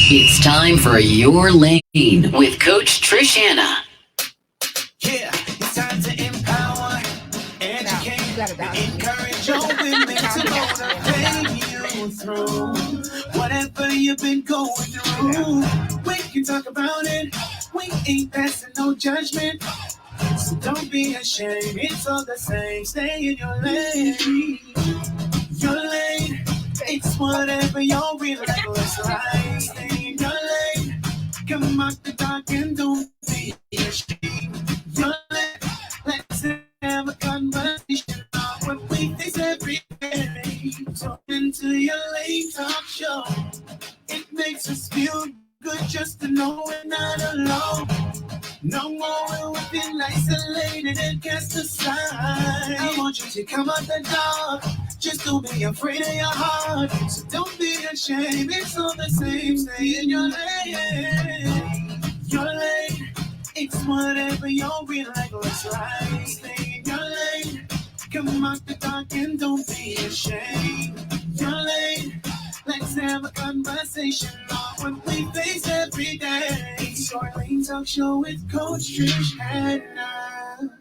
It's time for Your Lane with Coach Trish Hanna. Yeah, it's time to empower, educate, and encourage your women to motivate you through whatever you've been going through. We can talk about it. We ain't passing no judgment. So don't be ashamed. It's all the same. Stay in your lane. Your lane. It's whatever you're really like. Let's ride. Stay in your lane. Come out the dark and don't be ashamed. Your lane. Let's have a conversation about what we face every day. Talk into your lane talk show. It makes us feel good just to know we're not alone. No more will we feel isolated and cast aside. I want you to come out the dark. Just don't be afraid of your heart. So don't be ashamed. It's all the same. Stay in your lane. Your lane. It's whatever you're real like. Let's ride. Stay in your lane. Come out the dark and don't be ashamed. Your lane. Let's have a conversation on what we face every day. It's Your Lane Talk Show with Coach Trish Hanna.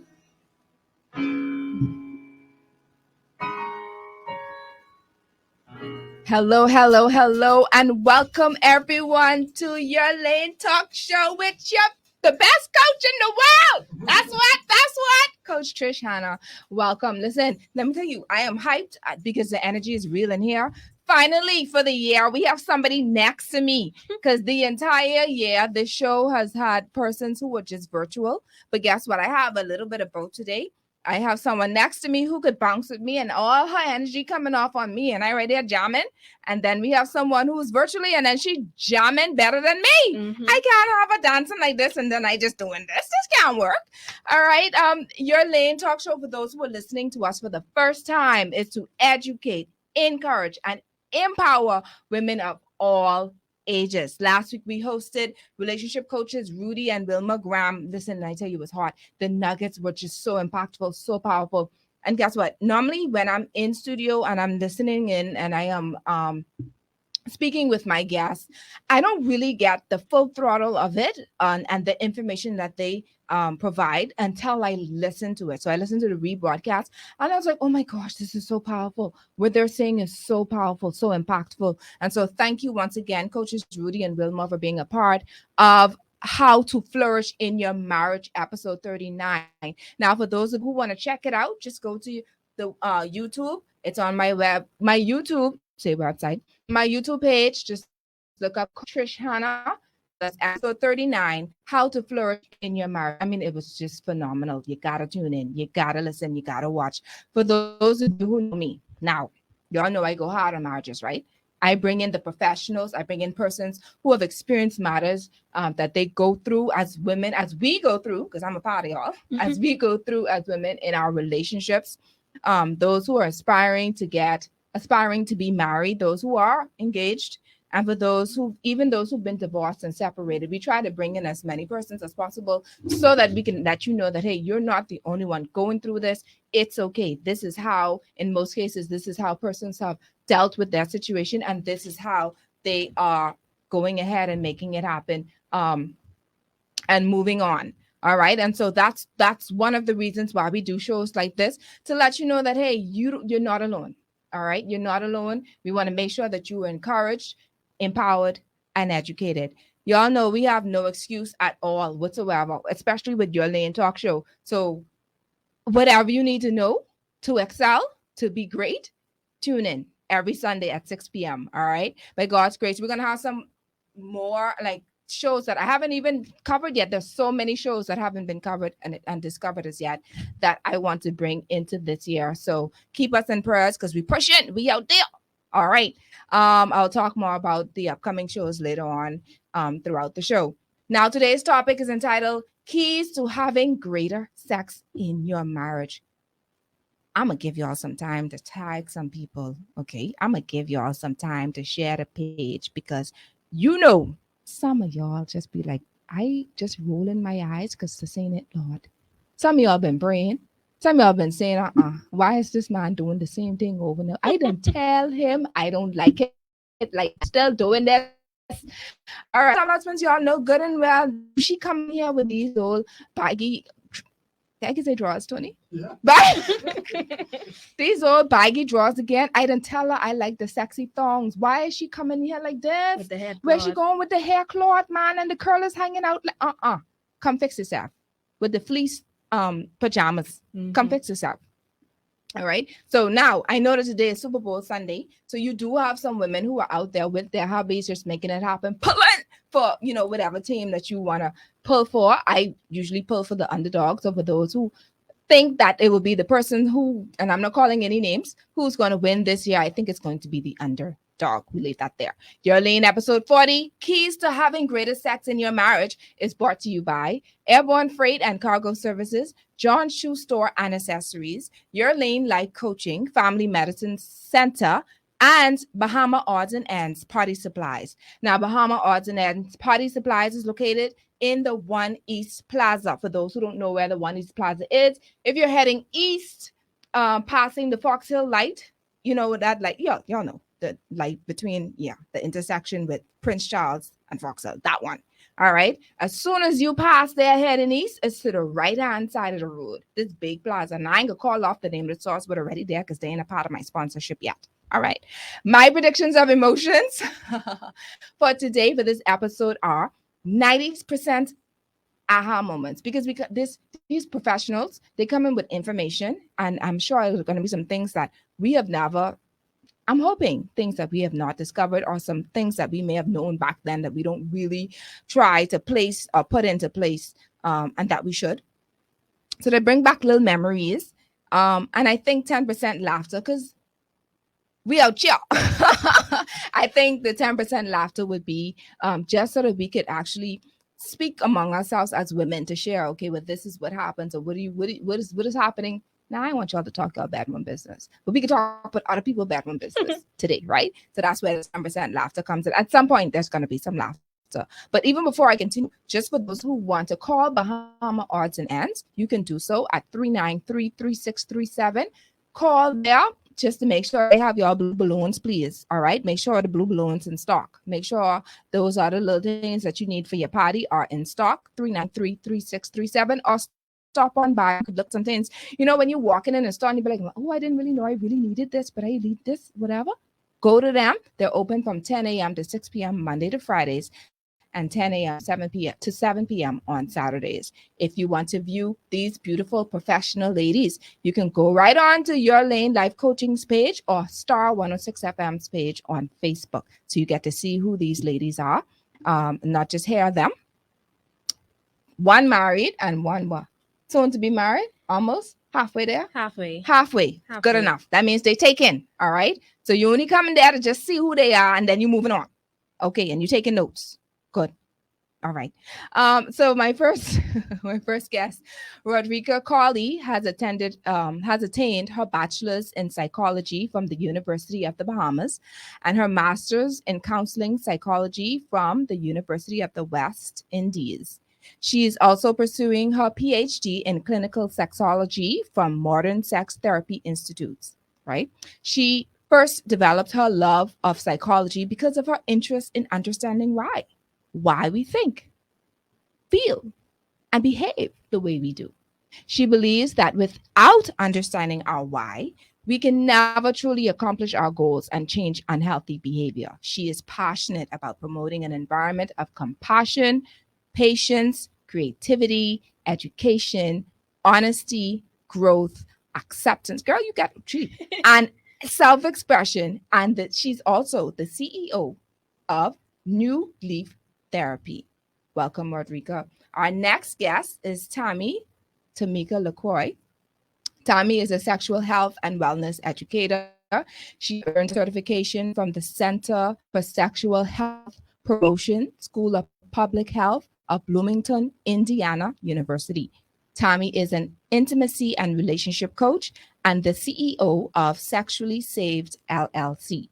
Hello, hello, hello, and welcome everyone to Your Lane Talk Show with the best coach in the world. That's what, Coach Trish Hanna. Welcome. Listen, let me tell you, I am hyped because the energy is real in here. Finally, for the year, we have somebody next to me because the entire year, the show has had persons who were just virtual. But guess what? I have a little bit of both today. I have someone next to me who could bounce with me and all her energy coming off on me and I right there jamming. And then we have someone who's virtually and then she jamming better than me. Mm-hmm. I can't have a dancing like this and then I just doing this. This can't work. All right. Your Lane Talk Show, for those who are listening to us for the first time, is to educate, encourage, and empower women of all ages. Last week we hosted relationship coaches Rudy and Wilma Graham. Listen, I tell you, it was hot. The nuggets were just so impactful, so powerful. And guess what? Normally when I'm in studio and I'm listening in and I am speaking with my guests, I don't really get the full throttle of it and the information that they provide until I listen to it. So I listened to the rebroadcast and I was like, oh my gosh, this is so powerful. What they're saying is so powerful, so impactful. And so thank you once again, coaches Rudy and Wilma, for being a part of How to Flourish in Your Marriage, episode 39. Now, for those who want to check it out, just go to the YouTube. It's on my YouTube page. Just look up Trish Hanna. That's episode 39, How to Flourish in Your Marriage. I mean, it was just phenomenal. You got to tune in. You got to listen. You got to watch. For those of you who know me, now, y'all know I go hard on marriages, right? I bring in the professionals. I bring in persons who have experienced matters that they go through as women, as we go through, because I'm a part of y'all, as we go through as women in our relationships. Those who are aspiring to be married, those who are engaged, and for those who've been divorced and separated. We try to bring in as many persons as possible so that we can let you know that, hey, you're not the only one going through this. It's okay. This is how, in most cases, this is how persons have dealt with their situation, and this is how they are going ahead and making it happen and moving on. All right. And so that's one of the reasons why we do shows like this, to let you know that, hey, you're not alone. All right. You're not alone. We want to make sure that you are encouraged, empowered, and educated. Y'all know we have no excuse at all whatsoever, especially with Your Lane Talk Show. So whatever you need to know to excel, to be great, tune in every Sunday at 6 p.m. All right. By God's grace, we're going to have some more shows that I haven't even covered yet. There's so many shows that haven't been covered and discovered as yet that I want to bring into this year. So keep us in prayers because we pushing. We out there. All right. I'll talk more about the upcoming shows later on throughout the show. Now, today's topic is entitled Keys to Having Greater Sex in Your Marriage. I'm going to give y'all some time to tag some people. Okay. I'm going to give y'all some time to share the page because some of y'all just be like, I just rolling my eyes because this ain't it, Lord. Some of y'all been praying. Some of y'all been saying, why is this man doing the same thing over and over? I didn't tell him I don't like it. Like, still doing this. All right, some husbands, y'all know good and well. She come here with these old baggy, I can say drawers, Tony. Yeah. But these old baggy drawers again. I didn't tell her I like the sexy thongs. Why is she coming here like this? With the head Where's she cloth. going with the hair cloth, man, and the curlers hanging out? Like, come fix yourself with the fleece pajamas. Come fix yourself. All right. So now I know that today is Super Bowl Sunday. So you do have some women who are out there with their hubbies just making it happen, pulling for, whatever team that you want to pull for. I usually pull for the underdogs, or for those who think that it will be the person who, and I'm not calling any names, who's going to win this year. I think it's going to be the underdog. We leave that there. Your Lane episode 40, Keys to Having Greater Sex in Your Marriage, is brought to you by Airborne Freight and Cargo Services, John Shoe Store and Accessories, Your Lane Life Coaching, Family Medicine Center, and Bahama Odds and Ends Party Supplies. Now, Bahama Odds and Ends Party Supplies is located in the One East Plaza. For those who don't know where the One East Plaza is, if you're heading east, passing the Fox Hill light, you know that light, y'all know the light between, the intersection with Prince Charles and Fox Hill, that one. All right. As soon as you pass there heading east, it's to the right-hand side of the road. This big plaza. And I ain't gonna call off the name of the source, but already there because they ain't a part of my sponsorship yet. All right. My predictions of emotions for today, for this episode, are 90% aha moments, because these professionals, they come in with information, and I'm sure there's going to be some things that we have never, I'm hoping things that we have not discovered, or some things that we may have known back then that we don't really try to place or put into place, and that we should. So they bring back little memories. And I think 10% laughter, because we out here. I think the 10% laughter would be just so that we could actually speak among ourselves as women to share, okay, well, this is what happens, or what is happening. Now, I want y'all to talk about bedroom business, but we can talk about other people's bedroom business today, right? So that's where the 10% laughter comes in. At some point, there's going to be some laughter. But even before I continue, just for those who want to call Bahama Odds and Ends, you can do so at 393-3637. Call there just to make sure they have your blue balloons, please. All right. Make sure the blue balloons in stock. Make sure those are the little things that you need for your party are in stock. 393-3637, or stop on by. You could look some things. When you're walking in a store and you'll be like, oh, I didn't really know I really needed this, but I need this, whatever. Go to them. They're open from 10 a.m. to 6 p.m. Monday to Fridays, and 10 a.m. 7 p.m. on Saturdays. If you want to view these beautiful professional ladies, you can go right on to Your Lane Life Coaching's page or Star 106 FM's page on Facebook. So you get to see who these ladies are, not just hear them. One married and one soon to be married, almost halfway there. Halfway. Good enough. That means they take in. All right. So you only come in there to just see who they are, and then you're moving on. Okay. And you're taking notes. Good. All right. So my first guest, Rodericka Collie, has attained her bachelor's in psychology from the University of the Bahamas, and her master's in counseling psychology from the University of the West Indies. She is also pursuing her PhD in clinical sexology from Modern Sex Therapy Institutes, right? She first developed her love of psychology because of her interest in understanding why we think, feel, and behave the way we do. She believes that without understanding our why, we can never truly accomplish our goals and change unhealthy behavior. She is passionate about promoting an environment of compassion, patience, creativity, education, honesty, growth, acceptance. Girl, you got and self-expression. And that she's also the CEO of New Leaf Therapy. Welcome, Rodericka. Our next guest is Tammy Lacroix. Tammy is a sexual health and wellness educator. She earned certification from the Center for Sexual Health Promotion, School of Public Health of Bloomington, Indiana University. Tammy is an intimacy and relationship coach and the CEO of Sexually Saved LLC.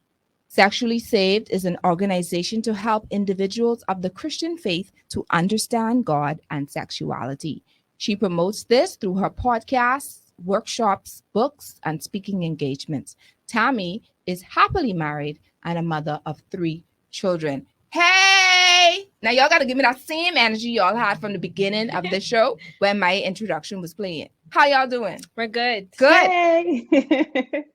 Sexually Saved is an organization to help individuals of the Christian faith to understand God and sexuality. She promotes this through her podcasts, workshops, books, and speaking engagements. Tammy is happily married and a mother of 3 children. Hey, Now y'all got to give me that same energy y'all had from the beginning of the show when my introduction was playing. How y'all doing? We're good. Good. Hey.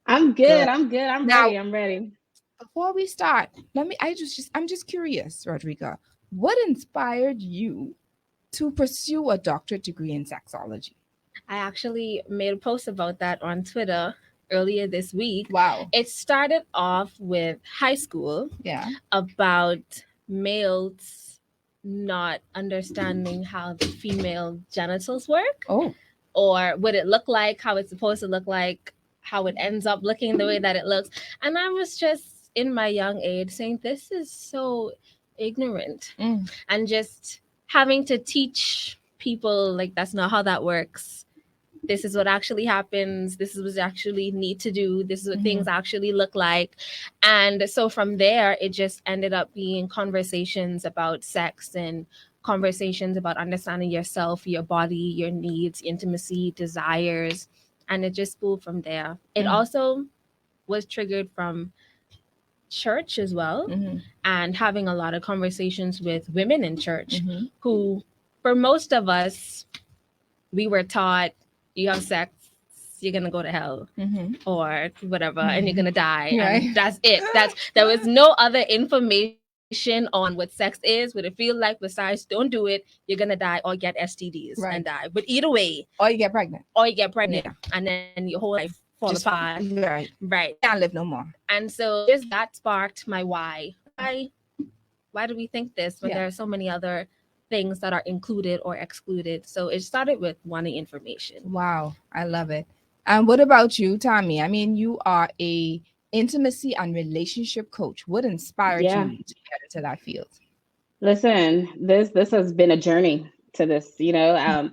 I'm good. Good. I'm good. I'm Now- ready. I'm ready. Before we start, I'm just curious, Rodericka, what inspired you to pursue a doctorate degree in sexology? I actually made a post about that on Twitter earlier this week. Wow. It started off with high school Yeah. about males not understanding how the female genitals work, Oh. or what it look like, how it's supposed to look like, how it ends up looking the way that it looks. And I was just in my young age saying, this is so ignorant. And just having to teach people like that's not how that works. This is what actually happens. This is what you actually need to do. This is what things actually look like. And so from there, it just ended up being conversations about sex and conversations about understanding yourself, your body, your needs, intimacy, desires. And it just grew from there. It also was triggered from church as well, and having a lot of conversations with women in church who, for most of us, we were taught you have sex, you're gonna go to hell or whatever, and you're gonna die, and that's it. There was no other information on what sex is, what it feels like, besides don't do it, you're gonna die or get STDs and die. But either way, Or you get pregnant. And then your whole life falls apart. Right. Can't live no more. And so just that sparked my why. Why do we think this when there are so many other things that are included or excluded? So it started with wanting information. Wow, I love it. And what about you, Tammy? I mean, you are a intimacy and relationship coach. What inspired you to get into that field? Listen, this has been a journey to this. You know,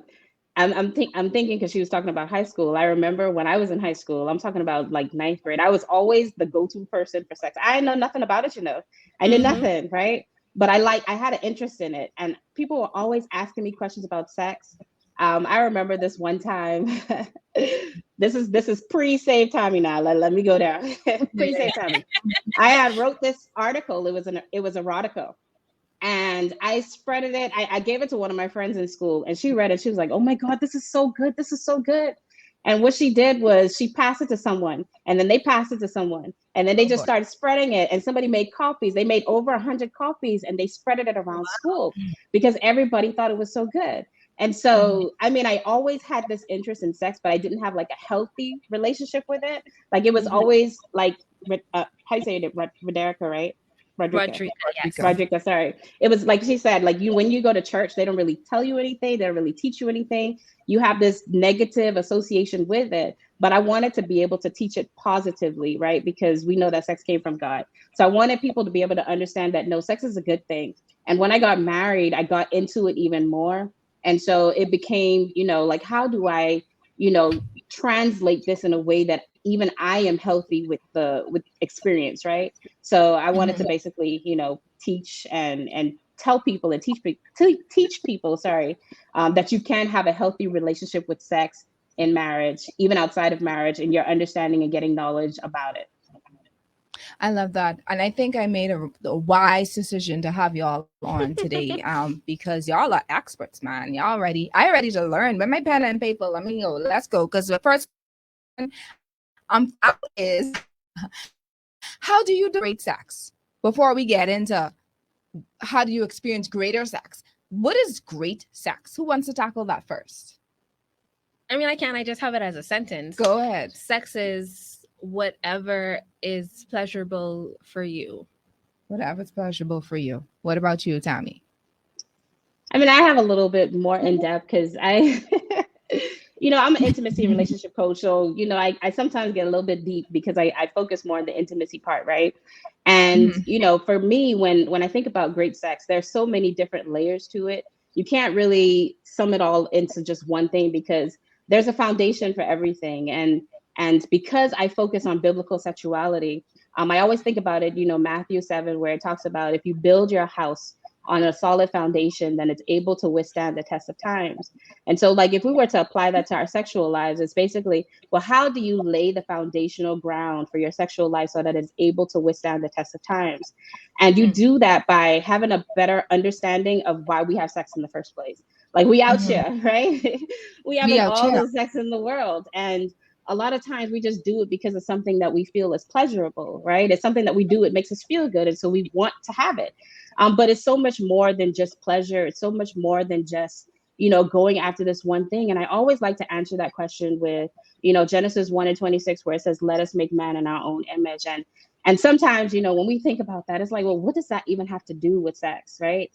I'm thinking because she was talking about high school. I remember when I was in high school. I'm talking about like ninth grade. I was always the go-to person for sex. I know nothing about it. You know, I knew nothing, right? But I had an interest in it, and people were always asking me questions about sex. I remember this one time. This is pre-save Tammy now. Let me go down. Pre-save Tammy. I had wrote this article. It was erotica, and I spreaded it. I gave it to one of my friends in school, and she read it. She was like, "Oh my God, this is so good! This is so good!" And what she did was she passed it to someone, and then they passed it to someone, and then they just started spreading it. And somebody made copies. They made over 100 copies, and they spreaded it around school because everybody thought it was so good. And so, I mean, I always had this interest in sex, but I didn't have like a healthy relationship with it. Like it was always like, how do you say it? Rodericka, right? Rodericka, yes. Rodericka, sorry. It was like she said, like when you go to church, they don't really tell you anything. They don't really teach you anything. You have this negative association with it. But I wanted to be able to teach it positively, right? Because we know that sex came from God. So I wanted people to be able to understand that no, sex is a good thing. And when I got married, I got into it even more. And so it became, you know, like, how do I, you know, translate this in a way that even I am healthy with experience, right? So I wanted to basically, you know, teach and tell people and teach people, that you can have a healthy relationship with sex in marriage, even outside of marriage, and you're understanding and getting knowledge about it. I love that. And I think I made a wise decision to have y'all on today because y'all are experts, man. I ready to learn. With my pen and paper, let me go. Let's go. Because the first is how do you do great sex? Before we get into how do you experience greater sex? What is great sex? Who wants to tackle that first? I mean, I just have it as a sentence. Go ahead. Sex is whatever is pleasurable for you. Whatever's pleasurable for you. What about you, Tammy? I mean, I have a little bit more in depth because you know, I'm an intimacy and relationship coach. So, you know, I sometimes get a little bit deep because I focus more on the intimacy part, right? And, you know, for me, when I think about great sex, there's so many different layers to it. You can't really sum it all into just one thing because there's a foundation for everything. And because I focus on biblical sexuality, I always think about it, you know, Matthew 7, where it talks about if you build your house on a solid foundation, then it's able to withstand the test of times. And so, like, if we were to apply that to our sexual lives, it's basically, well, how do you lay the foundational ground for your sexual life so that it's able to withstand the test of times? And you do that by having a better understanding of why we have sex in the first place. Like, we out here, right? We having all the sex in the world. And a lot of times we just do it because it's something that we feel is pleasurable, right? It's something that we do, it makes us feel good. And so we want to have it. But it's so much more than just pleasure. It's so much more than just, going after this one thing. And I always like to answer that question with, Genesis 1:26, where it says, let us make man in our own image. And sometimes, when we think about that, it's like, well, what does that even have to do with sex, right?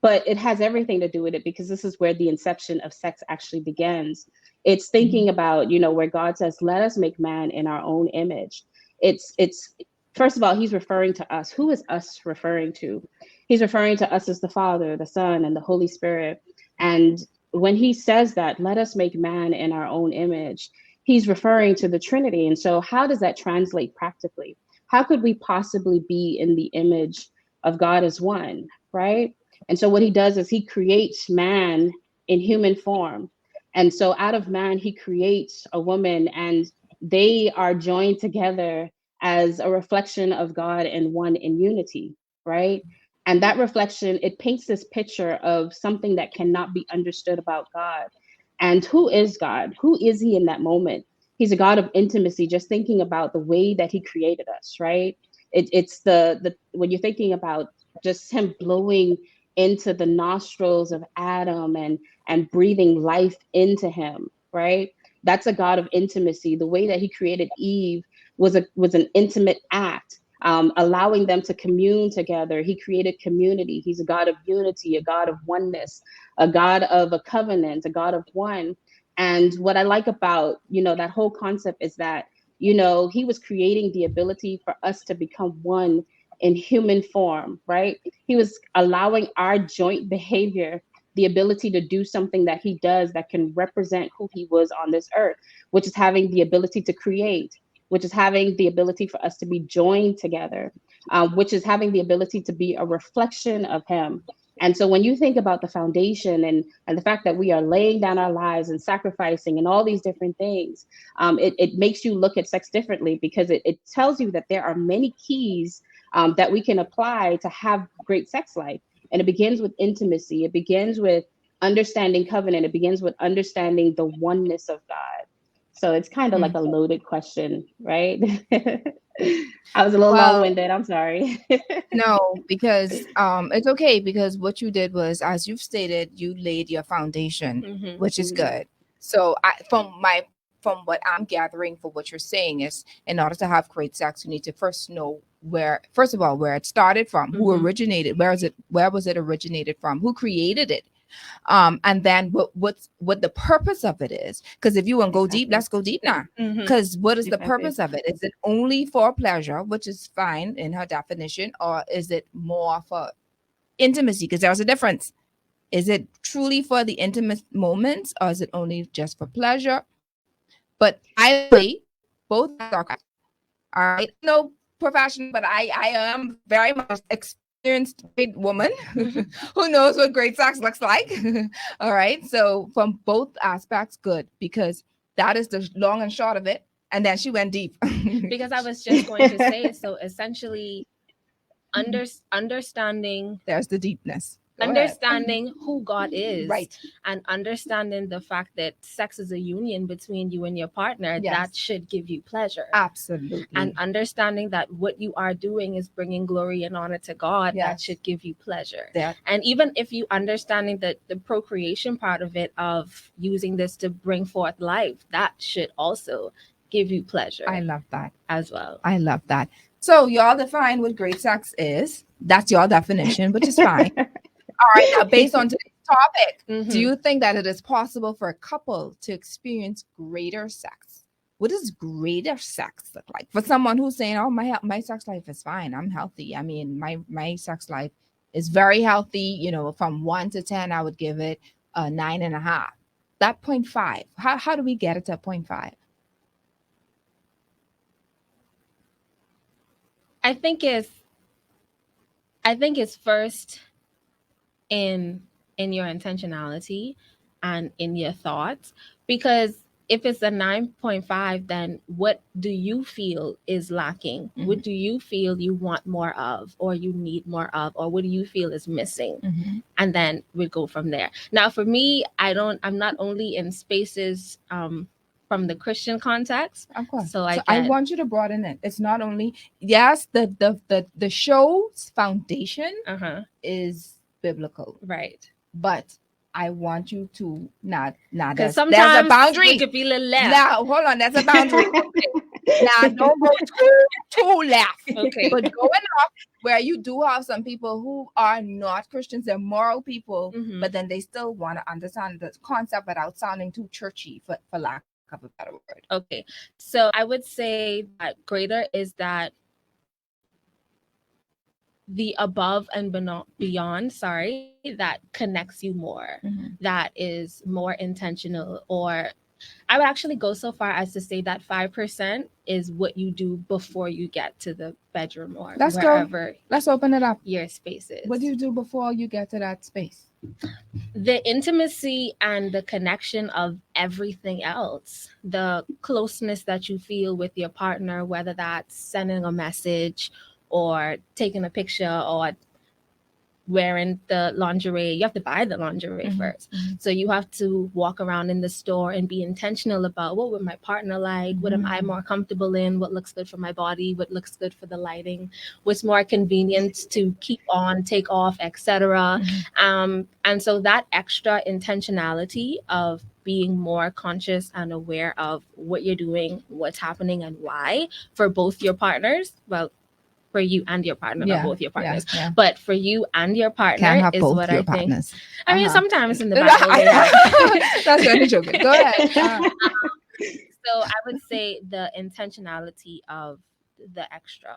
But it has everything to do with it, because this is where the inception of sex actually begins. It's thinking about, where God says, let us make man in our own image. It's first of all, he's referring to us. Who is us referring to? He's referring to us as the Father, the Son, and the Holy Spirit. And when he says that, let us make man in our own image, he's referring to the Trinity. And so how does that translate practically? How could we possibly be in the image of God as one, right? And so what he does is he creates man in human form. And so out of man, he creates a woman, and they are joined together as a reflection of God and one in unity, right? And that reflection, it paints this picture of something that cannot be understood about God. And who is God? Who is he in that moment? He's a God of intimacy, just thinking about the way that he created us, right? It's the when you're thinking about just him blowing into the nostrils of Adam and breathing life into him, right? That's a God of intimacy. The way that he created Eve was an intimate act, allowing them to commune together. He created community. He's a God of unity, a God of oneness, a God of a covenant, a God of one. And what I like about, that whole concept is that, he was creating the ability for us to become one in human form, right? He was allowing our joint behavior the ability to do something that he does that can represent who he was on this earth, which is having the ability to create, which is having the ability for us to be joined together, which is having the ability to be a reflection of him. And so when you think about the foundation and the fact that we are laying down our lives and sacrificing and all these different things, it makes you look at sex differently, because it tells you that there are many keys that we can apply to have great sex life. And it begins with intimacy. It begins with understanding covenant. It begins with understanding the oneness of God. So it's kind of like a loaded question, right? I was a little long-winded. I'm sorry. No, because it's okay, because what you did was, as you've stated, you laid your foundation, which is good. So from what I'm gathering for what you're saying is, in order to have great sex, you need to first know first of all, where it started from, who originated, where was it originated from, who created it, and then what the purpose of it is. Because if you want to go deep, let's go deep now. Because what is the purpose of it? Is it only for pleasure, which is fine in her definition, or is it more for intimacy? Because there's a difference. Is it truly for the intimate moments, or is it only just for pleasure? But I believe both are correct. All right, no professional, but I am very much experienced big woman who knows what great sex looks like. All right, so from both aspects, good, because that is the long and short of it. And then she went deep. Because I was just going to say, so essentially, understanding, there's the deepness. Understanding who God is, right, and understanding the fact that sex is a union between you and your partner, that should give you pleasure. Absolutely. And understanding that what you are doing is bringing glory and honor to God, that should give you pleasure. And even if you understanding that the procreation part of it, of using this to bring forth life, that should also give you pleasure. I love that as well. I love that. So y'all define what great sex is. That's your definition, which is fine. All right, now based on today's topic, do you think that it is possible for a couple to experience greater sex? What does greater sex look like for someone who's saying, "Oh, my sex life is fine. I'm healthy. I mean, my sex life is very healthy." From 1 to 10, I would give it a 9.5. That 0.5. How do we get it to 0.5? I think it's first in your intentionality and in your thoughts, because if it's a 9.5, then what do you feel is lacking? Mm-hmm. What do you feel you want more of, or you need more of, or what do you feel is missing? Mm-hmm. And then we go from there. Now, for me, I'm not only in spaces from the Christian context. Of course. So I want you to broaden it. It's not only, yes, the show's foundation is biblical. Right. But I want you to not because sometimes there's a boundary. We could be a little left. Now, hold on, that's a boundary. Now, don't go too left. Okay. But going off where you do have some people who are not Christians, they're moral people, but then they still want to understand the concept without sounding too churchy, for lack of a better word. Okay. So I would say that greater is that the above and beyond, that connects you more, that is more intentional. Or I would actually go so far as to say that 5% is what you do before you get to the bedroom or wherever. Let's open it up. Your space is. What do you do before you get to that space? The intimacy and the connection of everything else, the closeness that you feel with your partner, whether that's sending a message or taking a picture or wearing the lingerie. You have to buy the lingerie first. So you have to walk around in the store and be intentional about what would my partner like, what am I more comfortable in, what looks good for my body, what looks good for the lighting, what's more convenient to keep on, take off, etc. And so that extra intentionality of being more conscious and aware of what you're doing, what's happening, and why for both your partners. Well, for you and your partner, not both your partners, but for you and your partner is what I think. Partners. I mean, sometimes in the Bible, that's really joking. Go ahead. So I would say the intentionality of the extra,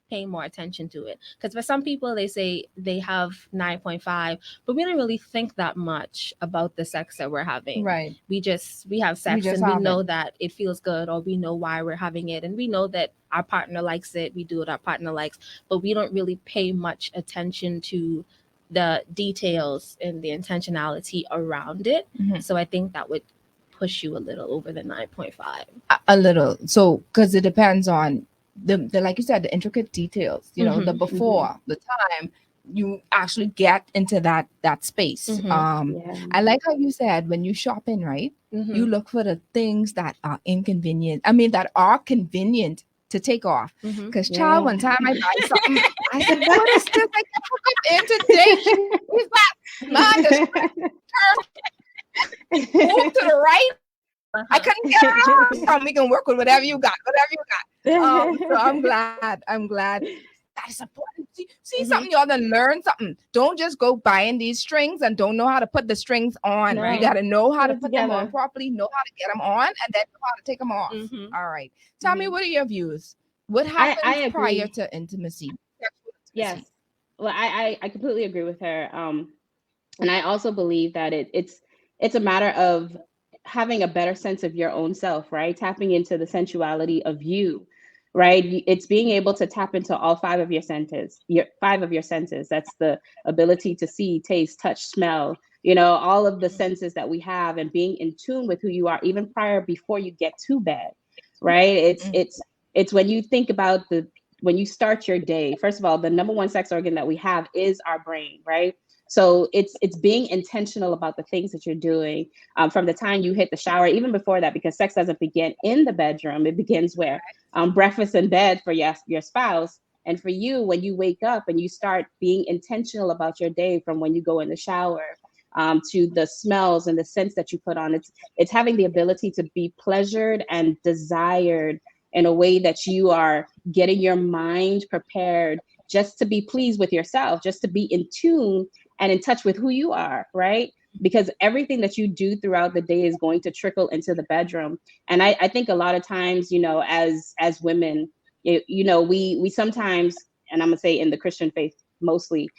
paying more attention to it. Because for some people, they say they have 9.5, but we don't really think that much about the sex that we're having. Right. We have sex and we know that it feels good, or we know why we're having it, and we know that our partner likes it. We do what our partner likes, but we don't really pay much attention to the details and the intentionality around it. So I think that would push you a little over the 9.5. A little. So, because it depends on the like you said, the intricate details, the before, the time you actually get into that space. I like how you said when you shopping, right? You look for the things that are inconvenient. I mean, that are convenient to take off. Because child, one time I buy something, I said, what is this? I can hook up in today. He's like, move to the right. I couldn't get it on. We can work with whatever you got. So I'm glad. That's important. See something, y'all, then learn something. Don't just go buying these strings and don't know how to put the strings on. No. You got to know how to put them on properly, know how to get them on, and then know how to take them off. All right. Tommy, what are your views? What happens prior to intimacy? Yes. Well, I completely agree with her. And I also believe that it's a matter of having a better sense of your own self, right? Tapping into the sensuality of you, right? It's being able to tap into all five of your senses. That's the ability to see, taste, touch, smell, all of the senses that we have, and being in tune with who you are, even before you get to bed, right? It's when you think about when you start your day, first of all, the number one sex organ that we have is our brain, right? So it's being intentional about the things that you're doing from the time you hit the shower, even before that, because sex doesn't begin in the bedroom. It begins where? Breakfast in bed for your spouse. And for you, when you wake up and you start being intentional about your day, from when you go in the shower to the smells and the scents that you put on, it's having the ability to be pleasured and desired in a way that you are getting your mind prepared just to be pleased with yourself, just to be in tune and in touch with who you are, right? Because everything that you do throughout the day is going to trickle into the bedroom. And I think a lot of times, as women, we sometimes, and I'm gonna say in the Christian faith mostly,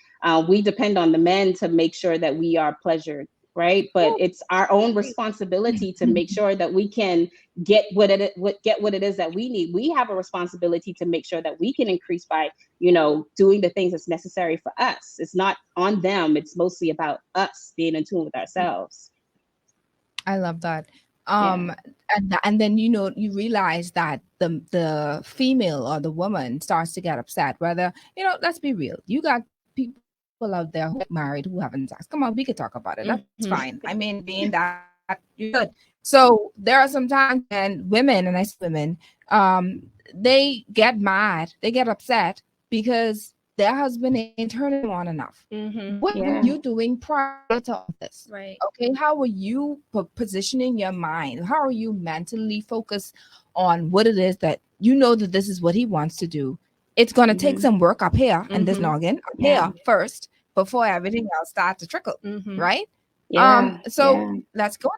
we depend on the men to make sure that we are pleasured, right? But it's our own responsibility to make sure that we can get what it is that we need. We have a responsibility to make sure that we can increase by, doing the things that's necessary for us. It's not on them. It's mostly about us being in tune with ourselves. I love that. And then you realize that the female or the woman starts to get upset. Whether let's be real, you got people out there who get married who haven't sex. Come on, we could talk about it. That's fine. I mean, being that you're good. So there are some times when women, and I say women, they get mad, they get upset because their husband ain't turning them on enough. What were you doing prior to all this? Right. Okay. How were you positioning your mind? How are you mentally focused on what it is that that this is what he wants to do? It's going to take some work up here and this noggin up here first before everything else starts to trickle. Right. So let's go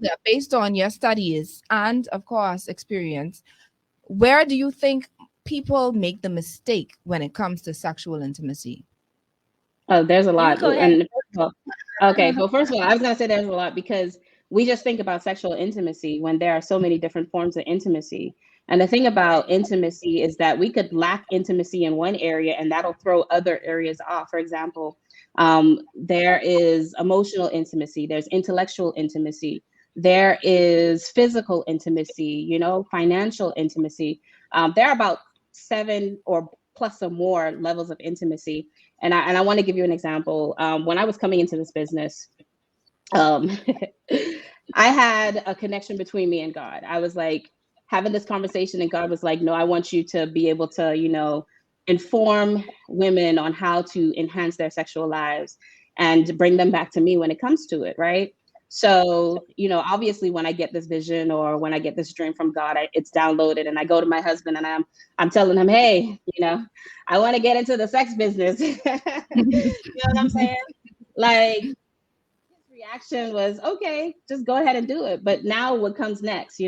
there. Based on your studies and of course experience, where do you think people make the mistake when it comes to sexual intimacy? Oh, there's a lot. Go ahead. Well, first of all, I was going to say there's a lot because we just think about sexual intimacy when there are so many different forms of intimacy. And the thing about intimacy is that we could lack intimacy in one area and that'll throw other areas off. For example, there is emotional intimacy, there's intellectual intimacy, there is physical intimacy, financial intimacy. There are about 7 or plus or more levels of intimacy. And I want to give you an example. When I was coming into this business, I had a connection between me and God. I was like having this conversation and God was like, no, I want you to be able to, inform women on how to enhance their sexual lives and bring them back to me when it comes to it. Right. So, obviously when I get this vision or when I get this dream from God, it's downloaded and I go to my husband and I'm telling him, hey, I want to get into the sex business. You know what I'm saying? Like his reaction was, okay, just go ahead and do it. But now what comes next?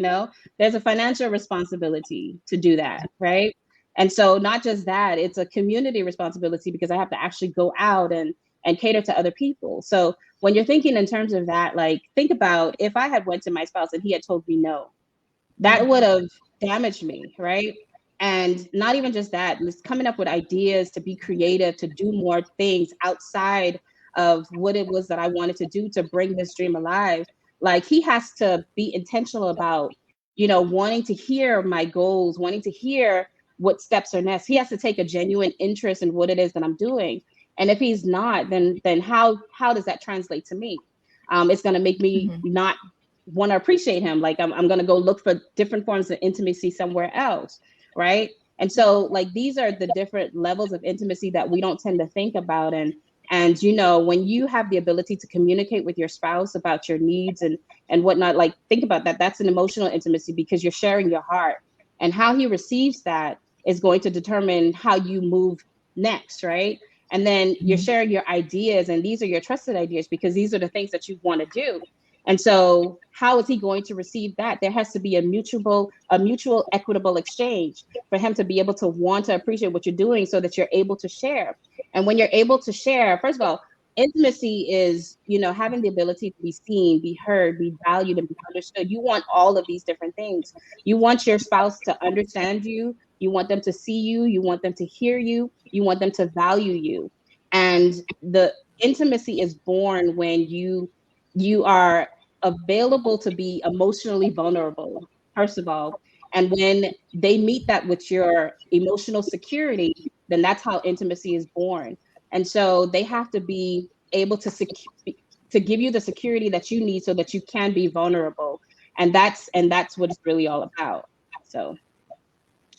There's a financial responsibility to do that. Right. And so not just that, it's a community responsibility because I have to actually go out and cater to other people. So when you're thinking in terms of that, like think about if I had went to my spouse and he had told me no, that would have damaged me, right? And not even just that, it's coming up with ideas to be creative, to do more things outside of what it was that I wanted to do to bring this dream alive. Like he has to be intentional about, wanting to hear my goals, wanting to hear what steps are next. He has to take a genuine interest in what it is that I'm doing. And if he's not, then how does that translate to me? It's going to make me not want to appreciate him. Like I'm going to go look for different forms of intimacy somewhere else. Right. And so like these are the different levels of intimacy that we don't tend to think about. And when you have the ability to communicate with your spouse about your needs and whatnot, like think about that. That's an emotional intimacy because you're sharing your heart, and how he receives that is going to determine how you move next. Right. And then you're sharing your ideas, and these are your trusted ideas because these are the things that you want to do. And so how is he going to receive that? There has to be a mutual equitable exchange for him to be able to want to appreciate what you're doing so that you're able to share. And when you're able to share, first of all, intimacy is, having the ability to be seen, be heard, be valued, and be understood. You want all of these different things. You want your spouse to understand you. You want them to see you. You want them to hear you. You want them to value you. And the intimacy is born when you are available to be emotionally vulnerable, first of all. And when they meet that with your emotional security, then that's how intimacy is born. And so they have to be able to give you the security that you need so that you can be vulnerable. And that's what it's really all about. So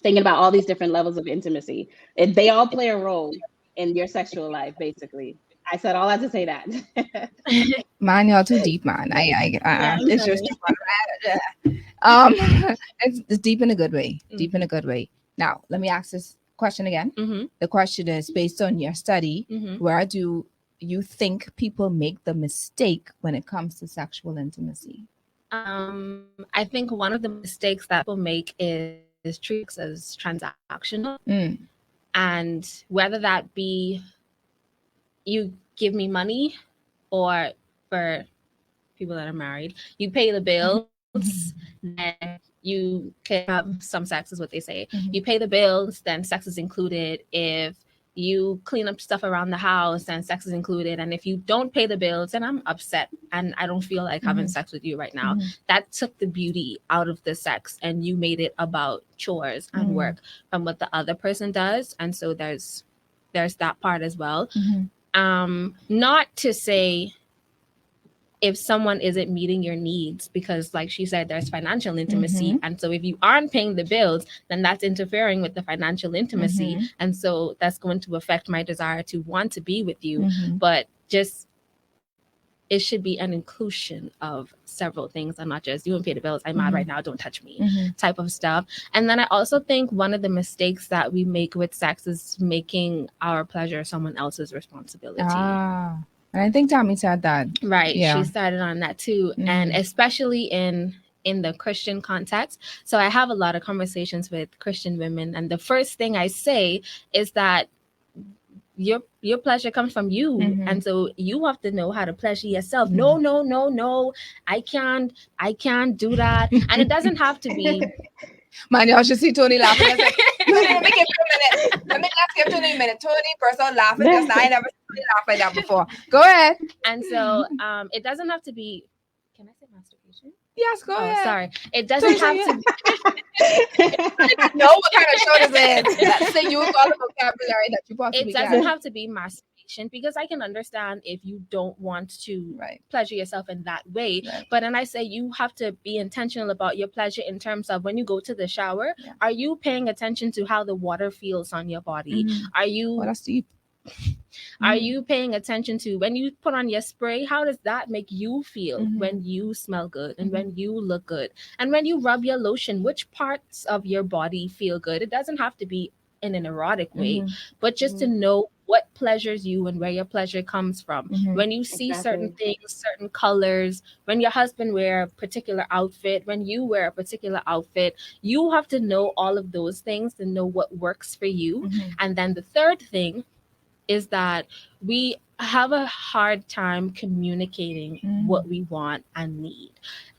thinking about all these different levels of intimacy, they all play a role in your sexual life, basically. I said all that to say that. Man, y'all too deep, man. It's just it's deep in a good way. Deep in a good way. Now, let me ask this question again. The question is, based on your study, where do you think people make the mistake when it comes to sexual intimacy? I think one of the mistakes that people make is treat sex as transactional. And whether that be you give me money or for people that are married. You pay the bills, then you can have some sex, is what they say. You pay the bills, then sex is included. If you clean up stuff around the house, then sex is included. And if you don't pay the bills, then I'm upset and I don't feel like having sex with you right now. That took the beauty out of the sex, and you made it about chores and work from what the other person does. And so there's that part as well. Not to say if someone isn't meeting your needs, because like she said, there's financial intimacy. And so if you aren't paying the bills, then that's interfering with the financial intimacy. And so that's going to affect my desire to want to be with you. But just, it should be an inclusion of several things, and not just you don't pay the bills, I'm mad right now, don't touch me type of stuff. And then I also think one of the mistakes that we make with sex is making our pleasure someone else's responsibility. And I think Tammy said that. Right. Yeah. She started on that too. And especially in the Christian context. So I have a lot of conversations with Christian women. And the first thing I say is that your pleasure comes from you. And so you have to know how to pleasure yourself. No, I can't do that. And it doesn't have to be. Man, y'all should see Tony laughing. I said, let me give you a minute. Let's give Tony a minute. Tony burst out laughing just now. I never seen Tony laugh like that before. Go ahead. And so it doesn't have to be. Can I say masturbation? Yes, go ahead. Sorry. It doesn't have to be. I know what kind of show this is. That's the use all the vocabulary that you possibly It doesn't have to be masturbation, because I can understand if you don't want to pleasure yourself in that way. But then I say you have to be intentional about your pleasure in terms of when you go to the shower, are you paying attention to how the water feels on your body? Are you... Well, that's deep. Are you paying attention to when you put on your spray, how does that make you feel when you smell good and when you look good? And when you rub your lotion, which parts of your body feel good? It doesn't have to be in an erotic way, but just to know what pleasures you and where your pleasure comes from. When you see certain things, certain colors, when your husband wear a particular outfit, when you wear a particular outfit, you have to know all of those things to know what works for you. And then the third thing is that we have a hard time communicating what we want and need.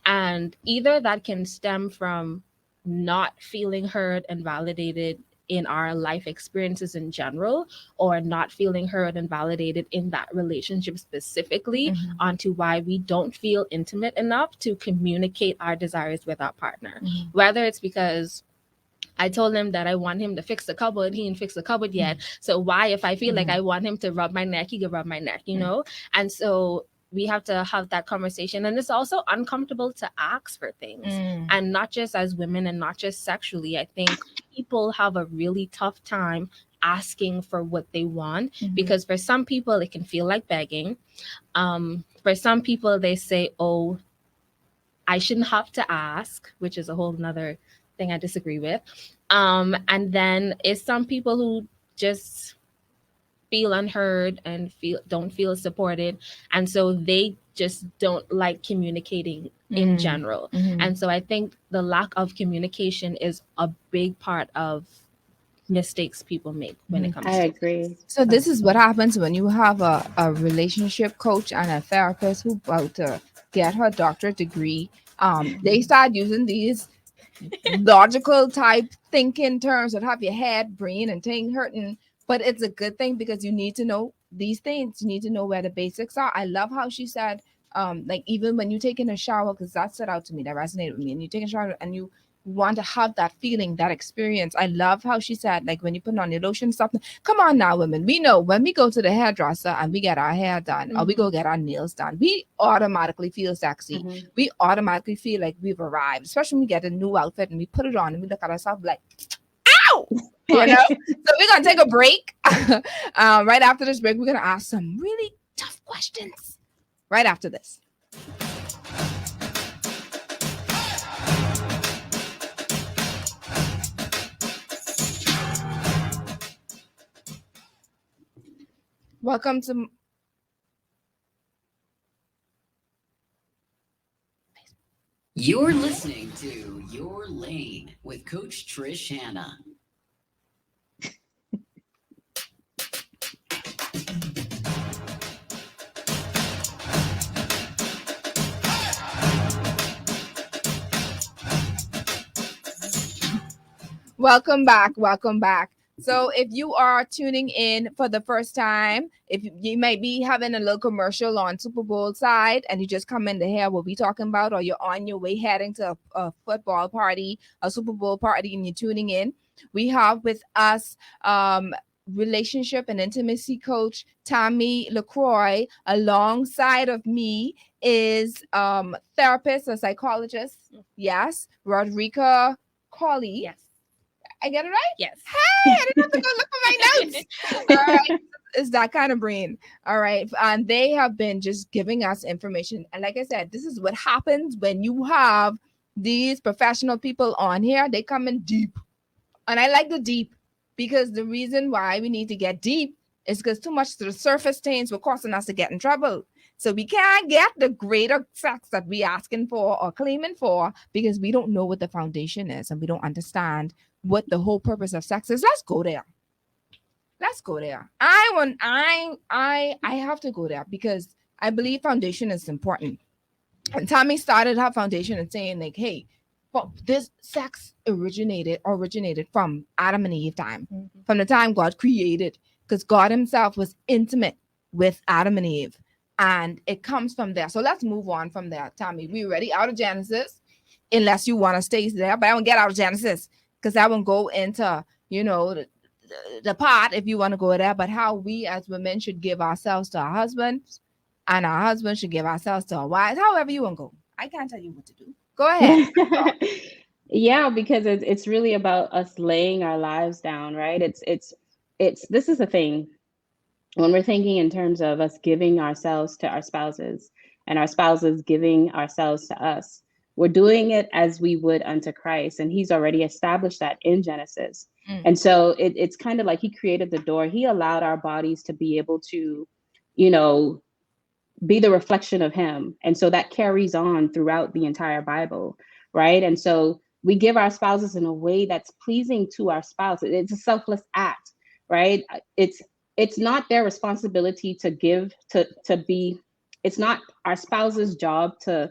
And either that can stem from not feeling heard and validated in our life experiences in general, or not feeling heard and validated in that relationship specifically, onto why we don't feel intimate enough to communicate our desires with our partner. Whether it's because I told him that I want him to fix the cupboard. He didn't fix the cupboard yet. So why, if I feel like I want him to rub my neck, he can rub my neck, you know? And so we have to have that conversation. And it's also uncomfortable to ask for things. And not just as women and not just sexually. I think people have a really tough time asking for what they want, because for some people, it can feel like begging. For some people, they say, oh, I shouldn't have to ask, which is a whole nother thing I disagree with. And then it's some people who just feel unheard and don't feel supported. And so they just don't like communicating in general. And so I think the lack of communication is a big part of mistakes people make when it comes to I agree. So this is what happens when you have a relationship coach and a therapist who about to get her doctorate degree. They start using these logical type thinking terms that have your head, brain, and thing hurting. But it's a good thing, because you need to know these things. You need to know where the basics are. I love how she said, like even when you take in a shower, because that stood out to me, that resonated with me. And you take a shower and you want to have that feeling, that experience. I love how she said, like when you put on your lotion, something. Come on now, women. We know when we go to the hairdresser and we get our hair done, or we go get our nails done, we automatically feel sexy. We automatically feel like we've arrived, especially when we get a new outfit and we put it on and we look at ourselves like, ow! You know? So we're gonna take a break. Right after this break, we're gonna ask some really tough questions. Right after this. Welcome to You're listening to Your Lane with Coach Trish Hanna. Welcome back. Welcome back. So if you are tuning in for the first time, if you might be having a little commercial on Super Bowl side and you just come in to hear what we're talking about, or you're on your way heading to a football party, a Super Bowl party, and you're tuning in, we have with us relationship and intimacy coach Tammy Lacroix. Alongside of me is therapist and psychologist, yes, Rodericka Collie. Yes. I get it right? Yes. Hey, I didn't have to go look for my notes. All right. It's that kind of brain. All right. And they have been just giving us information. And like I said, this is what happens when you have these professional people on here. They come in deep. And I like the deep because the reason why we need to get deep is because too much to the surface things were causing us to get in trouble. So we can't get the greater sex that we're asking for or claiming for because we don't know what the foundation is and we don't understand what the whole purpose of sex is. Let's go there. I have to go there because I believe foundation is important. And Tammy started her foundation and saying like, hey, well, this sex originated from Adam and Eve time, from the time God created, because God himself was intimate with Adam and Eve. And it comes from there. So let's move on from there. Tammy, we ready out of Genesis, unless you want to stay there, but I won't get out of Genesis because I won't go into, the part if you want to go there, but how we as women should give ourselves to our husbands and our husbands should give ourselves to our wives, however you want to go. I can't tell you what to do. Go ahead. Yeah, because it's really about us laying our lives down, right? It's this is the thing. When we're thinking in terms of us giving ourselves to our spouses and our spouses giving ourselves to us, we're doing it as we would unto Christ. And he's already established that in Genesis. And so it's kind of like he created the door. He allowed our bodies to be able to, be the reflection of him. And so that carries on throughout the entire Bible, right? And so we give our spouses in a way that's pleasing to our spouse. It's a selfless act, right? It's not their responsibility to give, to be, it's not our spouse's job to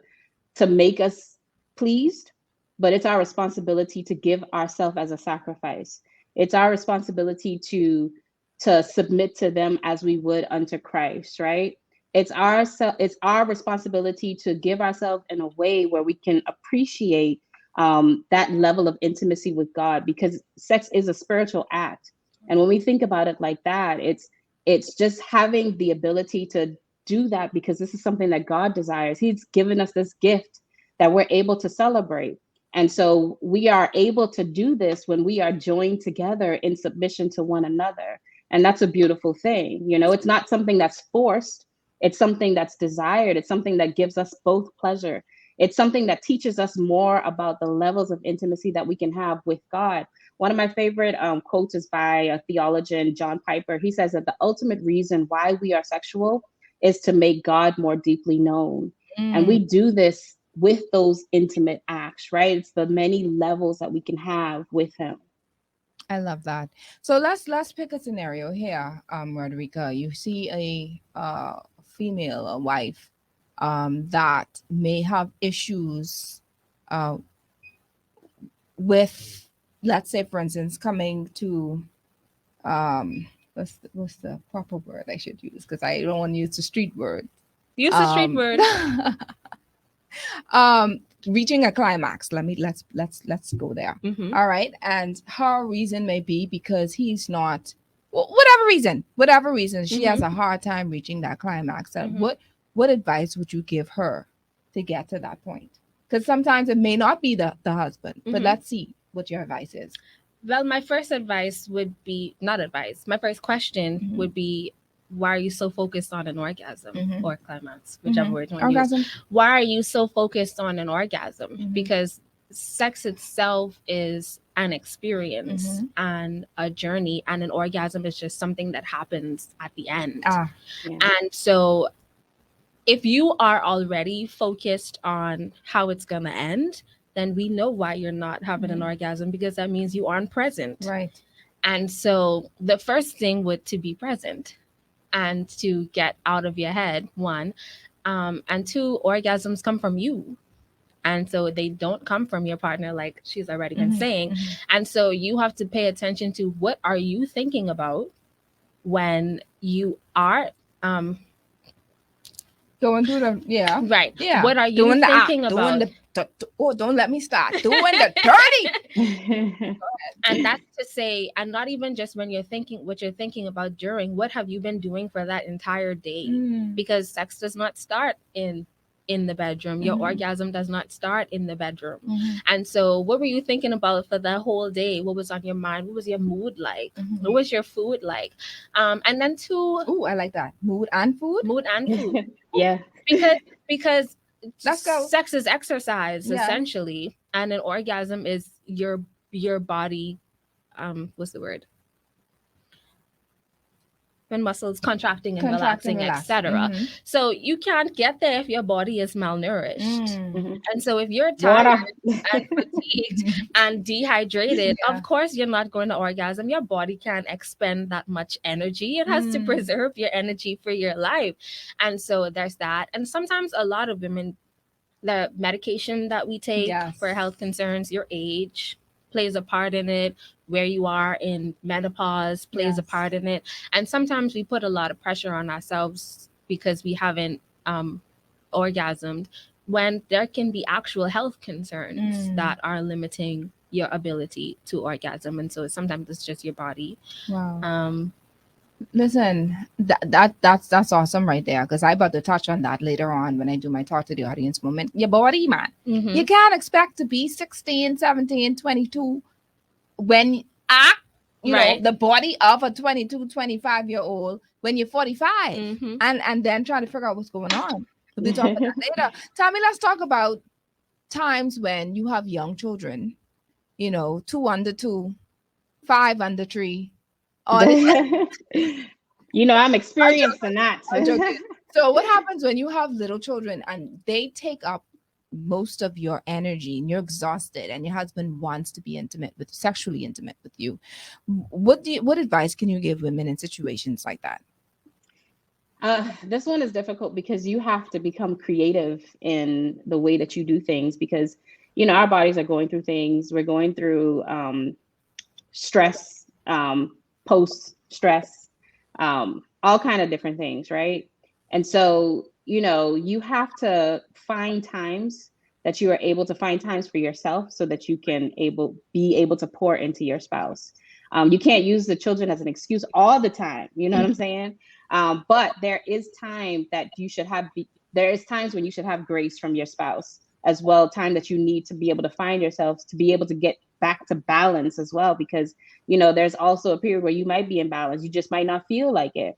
make us pleased, but it's our responsibility to give ourselves as a sacrifice. It's our responsibility to submit to them as we would unto Christ, right? It's our responsibility to give ourselves in a way where we can appreciate that level of intimacy with God, because sex is a spiritual act. And when we think about it like that, it's just having the ability to do that because this is something that God desires. He's given us this gift that we're able to celebrate. And so we are able to do this when we are joined together in submission to one another. And that's a beautiful thing. It's not something that's forced. It's something that's desired. It's something that gives us both pleasure. It's something that teaches us more about the levels of intimacy that we can have with God. One of my favorite quotes is by a theologian, John Piper. He says that the ultimate reason why we are sexual is to make God more deeply known. And we do this with those intimate acts, right? It's the many levels that we can have with him. I love that. So let's pick a scenario here, Rodericka. You see a female, a wife, that may have issues with, let's say, for instance, coming to what's the proper word I should use, because I don't want to use the street word. Use the street word. Reaching a climax. Let's go there. All right. And her reason may be because he's not, whatever reason she has a hard time reaching that climax. What advice would you give her to get to that point? Because sometimes it may not be the husband, but let's see what your advice is. Well, my first advice would be, not advice, my first question would be, why are you so focused on an orgasm or climax, whichever word you want to use? Why are you so focused on an orgasm? Because sex itself is an experience and a journey, and an orgasm is just something that happens at the end. And so if you are already focused on how it's going to end, then we know why you're not having an orgasm, because that means you aren't present. Right. And so the first thing would to be present and to get out of your head, one. And two, orgasms come from you. And so they don't come from your partner, like she's already been saying. And so you have to pay attention to what are you thinking about when you are going through the right. Yeah. What are you doing thinking the, about? Doing the, don't let me start doing the dirty. And that's to say, and not even just when you're thinking what you're thinking about during, what have you been doing for that entire day? Because sex does not start in the bedroom. Your orgasm does not start in the bedroom. And so what were you thinking about for that whole day? What was on your mind? What was your mood like? What was your food like? And then I like that. Mood and food. Yeah. Because let's go. Sex is exercise essentially, and an orgasm is your body what's the word, when muscles contracting and relaxing, etc. So you can't get there if your body is malnourished. And so if you're tired and fatigued and dehydrated, of course you're not going to orgasm. Your body can't expend that much energy. It has to preserve your energy for your life. And so there's that. And sometimes a lot of women, the medication that we take for health concerns, your age plays a part in it, where you are in menopause plays a part in it. And sometimes we put a lot of pressure on ourselves because we haven't orgasmed, when there can be actual health concerns that are limiting your ability to orgasm. And so sometimes it's just your body. Listen, that's awesome right there, because I'm about to touch on that later on when I do my talk to the audience moment. Your body, man. You can't expect to be 16, 17, 22 when you know the body of a 22, 25-year-old when you're 45 and then trying to figure out what's going on. We'll be talking about that later. Tammy, let's talk about times when you have young children, 2 under 2, 5 under 3. I'm experiencing that. So what happens when you have little children and they take up most of your energy and you're exhausted and your husband wants to be sexually intimate with you? What advice can you give women in situations like that? This one is difficult because you have to become creative in the way that you do things, because our bodies are going through things. We're going through stress, post stress, all kind of different things, right? And so you have to find times that you are able to find times for yourself so that you can be able to pour into your spouse. You can't use the children as an excuse all the time. You know what I'm saying? But there is time that you should have. There is times when you should have grace from your spouse as well. Time that you need to be able to find yourselves, to be able to get back to balance as well, because there's also a period where you might be in balance. You just might not feel like it.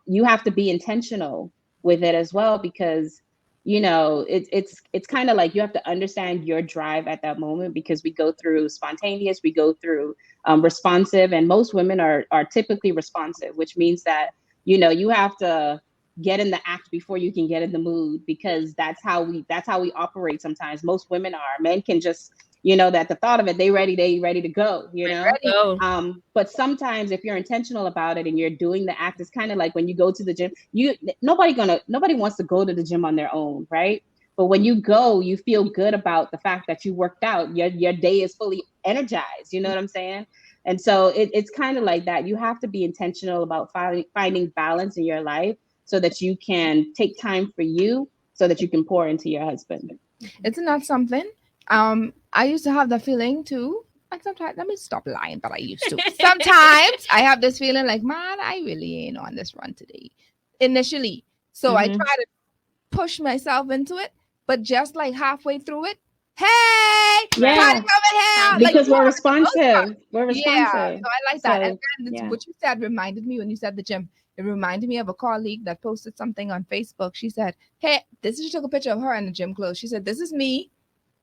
You have to be intentional with it as well, because it's kind of like you have to understand your drive at that moment, because we go through spontaneous, we go through responsive, and most women are typically responsive, which means that you have to get in the act before you can get in the mood, because that's how we operate sometimes. Most women are. Men can just that the thought of it, they ready to go, but sometimes if you're intentional about it and you're doing the act, it's kind of like when you go to the gym. Nobody wants to go to the gym on their own, right? But when you go, you feel good about the fact that you worked out. Your day is fully energized. You know what I'm saying? And so it's kind of like that. You have to be intentional about finding balance in your life so that you can take time for you, so that you can pour into your husband. Isn't that something? I used to have that feeling too. And sometimes, let me stop lying, but I used to. Sometimes I have this feeling like, man, I really ain't on this run today. Initially. So I try to push myself into it, but just like halfway through it, hey, try to come in here. Because we're responsive. We're responsive. Yeah, so I like that. And what you said reminded me when you said the gym. It reminded me of a colleague that posted something on Facebook. She said, hey, she took a picture of her in the gym clothes. She said, this is me.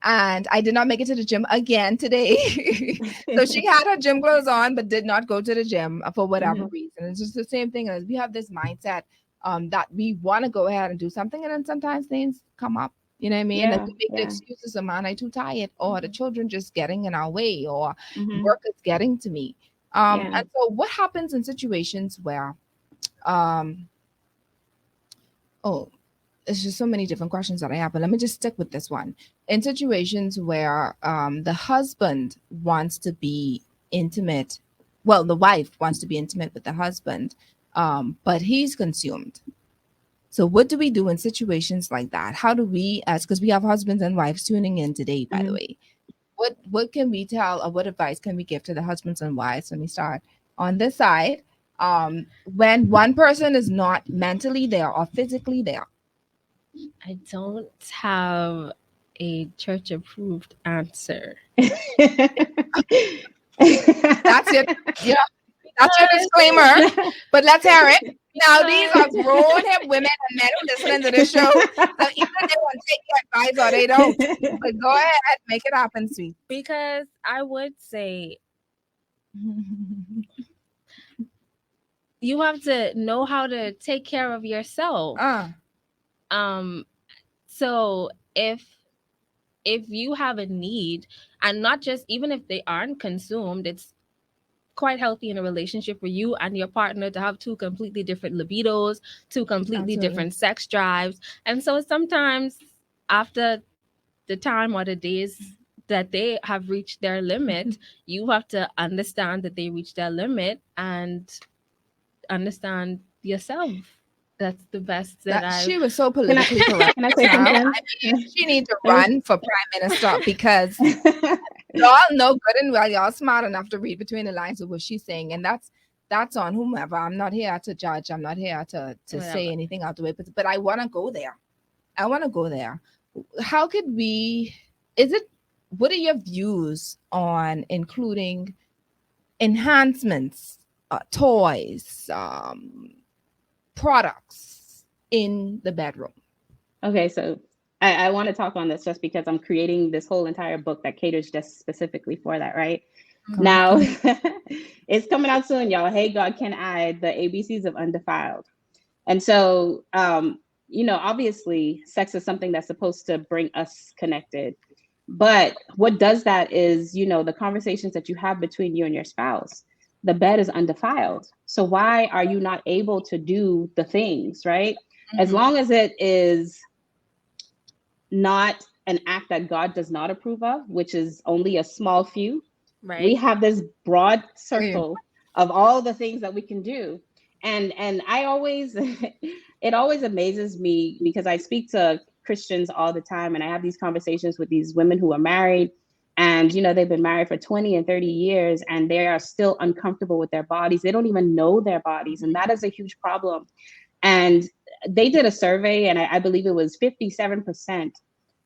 And I did not make it to the gym again today. So she had her gym clothes on, but did not go to the gym for whatever reason. It's just the same thing as we have this mindset that we want to go ahead and do something. And then sometimes things come up, you know what I mean? And we make the excuses of, man, I'm too tired, or the children just getting in our way, or work is getting to me. And so what happens in situations where, it's just so many different questions that I have, but let me just stick with this one. In situations where the husband wants to be intimate, well, the wife wants to be intimate with the husband, but he's consumed. So what do we do in situations like that? How do we, as because we have husbands and wives tuning in today, by the way, what can we tell, or what advice can we give to the husbands and wives? Let me start on this side. When one person is not mentally there or physically there. I don't have a church approved answer. That's it. Yeah. That's your disclaimer. But let's hear it. Now, these are grown hip women and men who listening to this show. So either they want to take your advice or they don't. But go ahead, make it happen, sweet. Because I would say you have to know how to take care of yourself. So if you have a need, and not just, even if they aren't consumed, it's quite healthy in a relationship for you and your partner to have two completely different libidos, two completely different sex drives. And so sometimes after the time or the days that they have reached their limit, you have to understand that they reached their limit and understand yourself. That's the best that she was so politically correct. Can I say something? She needs to run for prime minister, because y'all know good and well, y'all smart enough to read between the lines of what she's saying, and that's on whomever. I'm not here to judge. I'm not here to say anything out the way, but I want to go there. How could we? What are your views on including enhancements, toys, products in the bedroom? Okay, so I want to talk on this just because I'm creating this whole entire book that caters just specifically for that, right? Mm-hmm. Now, it's coming out soon, y'all. Hey, God, Can I? The ABCs of Undefiled. And so, obviously, sex is something that's supposed to bring us connected. But what does that is, the conversations that you have between you and your spouse. The bed is undefiled. So why are you not able to do the things, right? Mm-hmm. As long as it is not an act that God does not approve of, which is only a small few, right? We have this broad circle of all the things that we can do. And I always, it always amazes me because I speak to Christians all the time, and I have these conversations with these women who are married, and they've been married for 20 and 30 years, and they are still uncomfortable with their bodies. They don't even know their bodies, and that is a huge problem. And they did a survey, and I believe it was 57%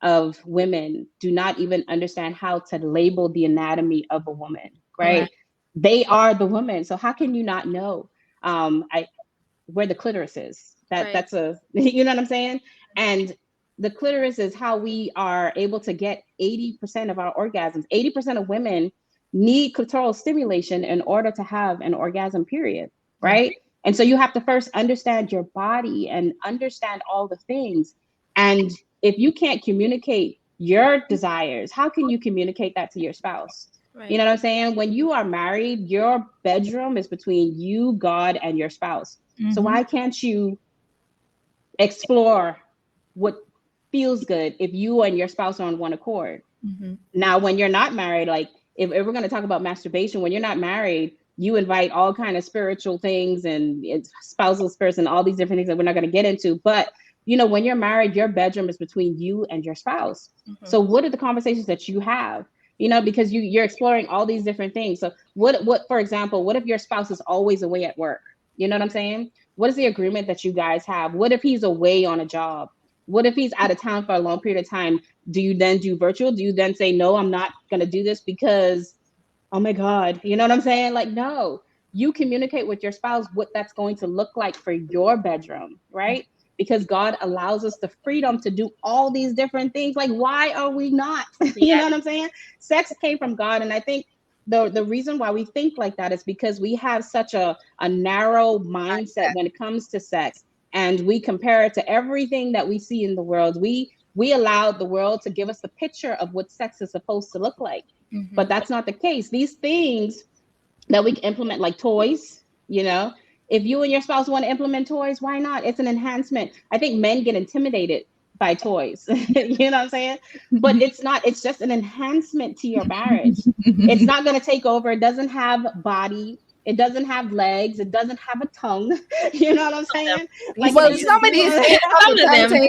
of women do not even understand how to label the anatomy of a woman, right? They are the woman. So how can you not know where the clitoris is? That's you know what I'm saying? And the clitoris is how we are able to get 80% of our orgasms. 80% of women need clitoral stimulation in order to have an orgasm, period, right? And so you have to first understand your body and understand all the things. And if you can't communicate your desires, how can you communicate that to your spouse? Right. You know what I'm saying? When you are married, your bedroom is between you, God, and your spouse. Mm-hmm. So why can't you explore what feels good if you and your spouse are on one accord? Mm-hmm. Now, when you're not married, like if we're going to talk about masturbation, when you're not married, you invite all kind of spiritual things and spousal spirits and all these different things that we're not going to get into. But when you're married, your bedroom is between you and your spouse. Mm-hmm. So what are the conversations that you have? Because you're exploring all these different things. So what, for example, what if your spouse is always away at work? You know what I'm saying? What is the agreement that you guys have? What if he's away on a job? What if he's out of town for a long period of time? Do you then do virtual? Do you then say, no, I'm not going to do this because, oh my God, you know what I'm saying? Like, no, you communicate with your spouse what that's going to look like for your bedroom, right? Because God allows us the freedom to do all these different things. Like, why are we not? You know what I'm saying? Sex came from God. And I think the reason why we think like that is because we have such a narrow mindset when it comes to sex. And we compare it to everything that we see in the world. We allowed the world to give us the picture of what sex is supposed to look like. Mm-hmm. But that's not the case. These things that we can implement, like toys, If you and your spouse want to implement toys, why not? It's an enhancement. I think men get intimidated by toys. You know what I'm saying? But it's not, it's just an enhancement to your marriage. It's not going to take over. It doesn't have body. It doesn't have legs. It doesn't have a tongue. You know what I'm saying? Like, well, some of these things,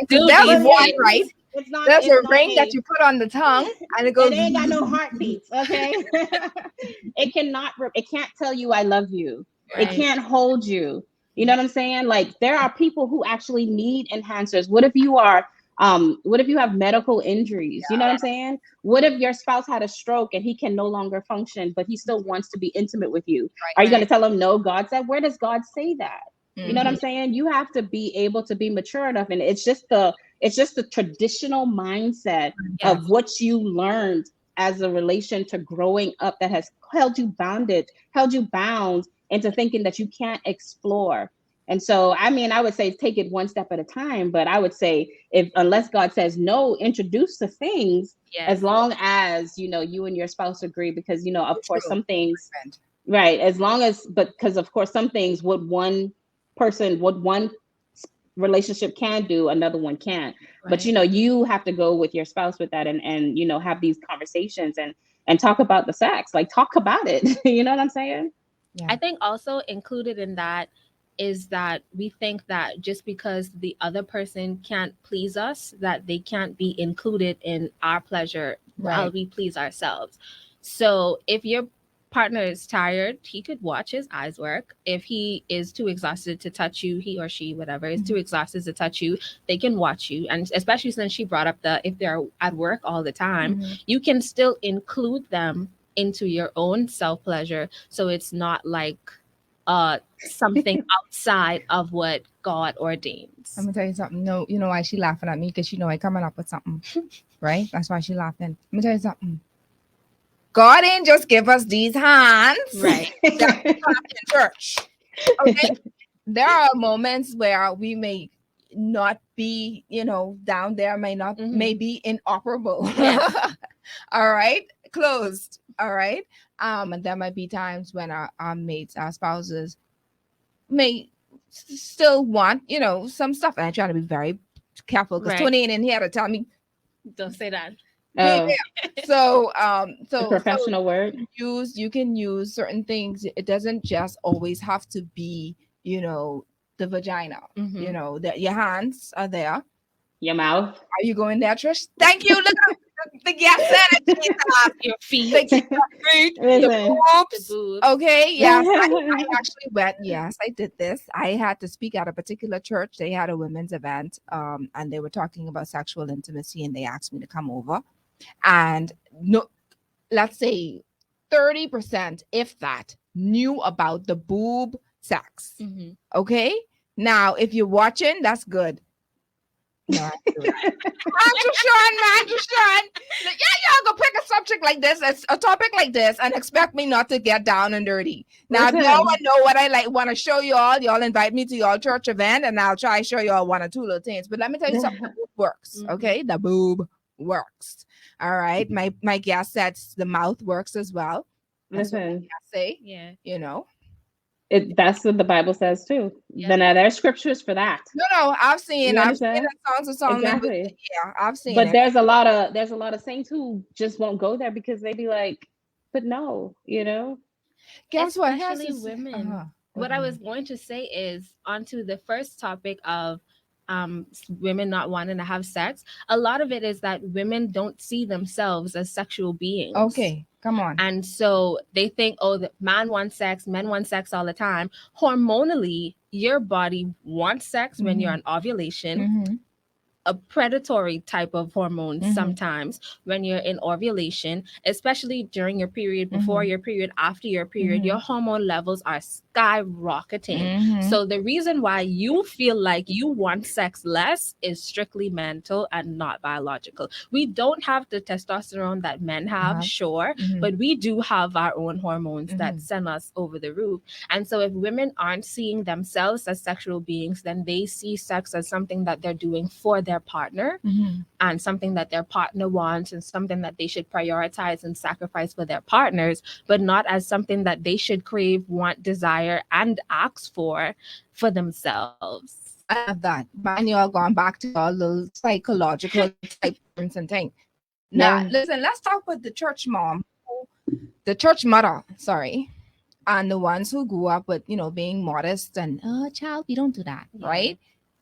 there's one, right? It's not, there's a ring that you put on the tongue and it goes. It ain't got no heartbeats, okay? It can't tell you I love you. Right. It can't hold you. You know what I'm saying? Like, there are people who actually need enhancers. What if you have medical injuries? You know what I'm saying? What if your spouse had a stroke and he can no longer function, but he still wants to be intimate with you? Are you going to tell him no? God said, where does God say that? You know what I'm saying? You have to be able to be mature enough. And it's just the traditional mindset of what you learned as a relation to growing up that has held you bound into thinking that you can't explore. And so, I mean, I would say take it one step at a time, but I would say unless God says no, introduce the things as long as, you know, you and your spouse agree, because, you know, of course, some things, right. Because of course, some things what one relationship can do, another one can't. Right. But, you know, you have to go with your spouse with that and, you know, have these conversations and talk about the sex, like talk about it. You know what I'm saying? Yeah. I think also included in that is that we think that just because the other person can't please us, that they can't be included in our pleasure while we please ourselves. So if your partner is tired, he could watch his eyes work. If he is too exhausted to touch you, he or she, whatever, is too exhausted to touch you, they can watch you. And especially since she brought up if they're at work all the time, you can still include them into your own self-pleasure. So it's not like something outside of what God ordains. I'm gonna tell you something. No, you know why she laughing at me? Because she know I coming up with something, right? That's why she laughing. Let me tell you something. God ain't just give us these hands, right? That in church. Okay. There are moments where we may not be, you know, down there may be inoperable. All right, closed. All right. And there might be times when our mates, our spouses may still want, you know, some stuff. And I try to be very careful because Tony ain't in here to tell me. Don't say that. Oh. So the professional word. You can use certain things. It doesn't just always have to be, you know, the vagina. You know, that your hands are there. Your mouth. Are you going there, Trish? Thank you. Look at the your feet. The boobs. Okay. Yes. I actually went. Yes, I did this. I had to speak at a particular church. They had a women's event. And they were talking about sexual intimacy, and they asked me to come over. And no, let's say 30%, if that, knew about the boob sex. Okay. Now, if you're watching, that's good. No, Sean. Y'all go pick a subject like this, a topic like this, and expect me not to get down and dirty. Now, if y'all want to know what I want to show y'all invite me to y'all church event, and I'll try to show y'all one or two little things. But let me tell you something. The boob works. Okay, the boob works. All right. My guest said the mouth works as well. Listen, say, you know. That's what the Bible says too. Then there's scriptures for that. No, I've seen it. Songs. Exactly. I've seen but it. There's a lot of saints who just won't go there because they be like, but no, you know. Guess what? Especially women. What I was going to say is onto the first topic of women not wanting to have sex. A lot of it is that women don't see themselves as sexual beings. Okay. Come on. And so they think, the men want sex all the time. Hormonally, your body wants sex when you're on ovulation. A predatory type of hormone sometimes when you're in ovulation, especially during your period, before your period, after your period, your hormone levels are skyrocketing. So the reason why you feel like you want sex less is strictly mental and not biological. We don't have the testosterone that men have, sure, but we do have our own hormones that send us over the roof. And so if women aren't seeing themselves as sexual beings, then they see sex as something that they're doing for their partner and something that their partner wants and something that they should prioritize and sacrifice for their partners, but not as something that they should crave, want, desire, and ask for themselves. I love that. Man, you all gone back to all those psychological type terms and things. Now, listen, let's talk about the church mother, sorry, and the ones who grew up with, being modest and, child, we don't do that, right?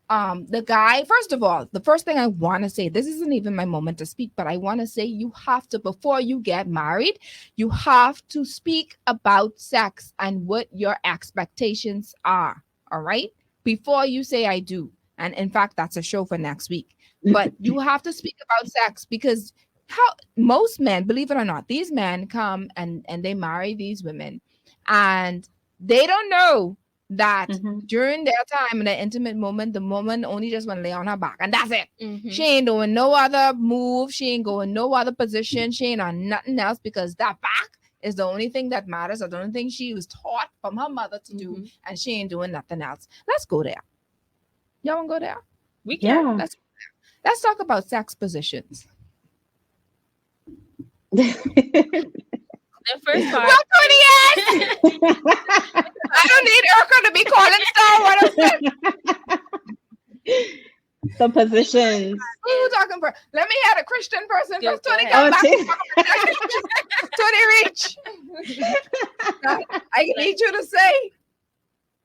The guy, first of all, the first thing I want to say, this isn't even my moment to speak, but I want to say you have to, before you get married, you have to speak about sex and what your expectations are, all right? Before you say I do. And in fact, that's a show for next week. But you have to speak about sex because most men, believe it or not, these men come and they marry these women and they don't know that during their time in the intimate moment, the woman only just want to lay on her back and that's it. She ain't doing no other move. She ain't going no other position. She ain't on nothing else because that back is the only thing that matters. Or the only thing she was taught from her mother to do, and she ain't doing nothing else. Let's go there. Y'all want to go there? We can. Yeah. Let's talk about sex positions. The first part. What I don't need Erica to be calling star. The positions. Who you talking for? Let me have a Christian person first. Tony, come back. Tony, reach. I need you to say.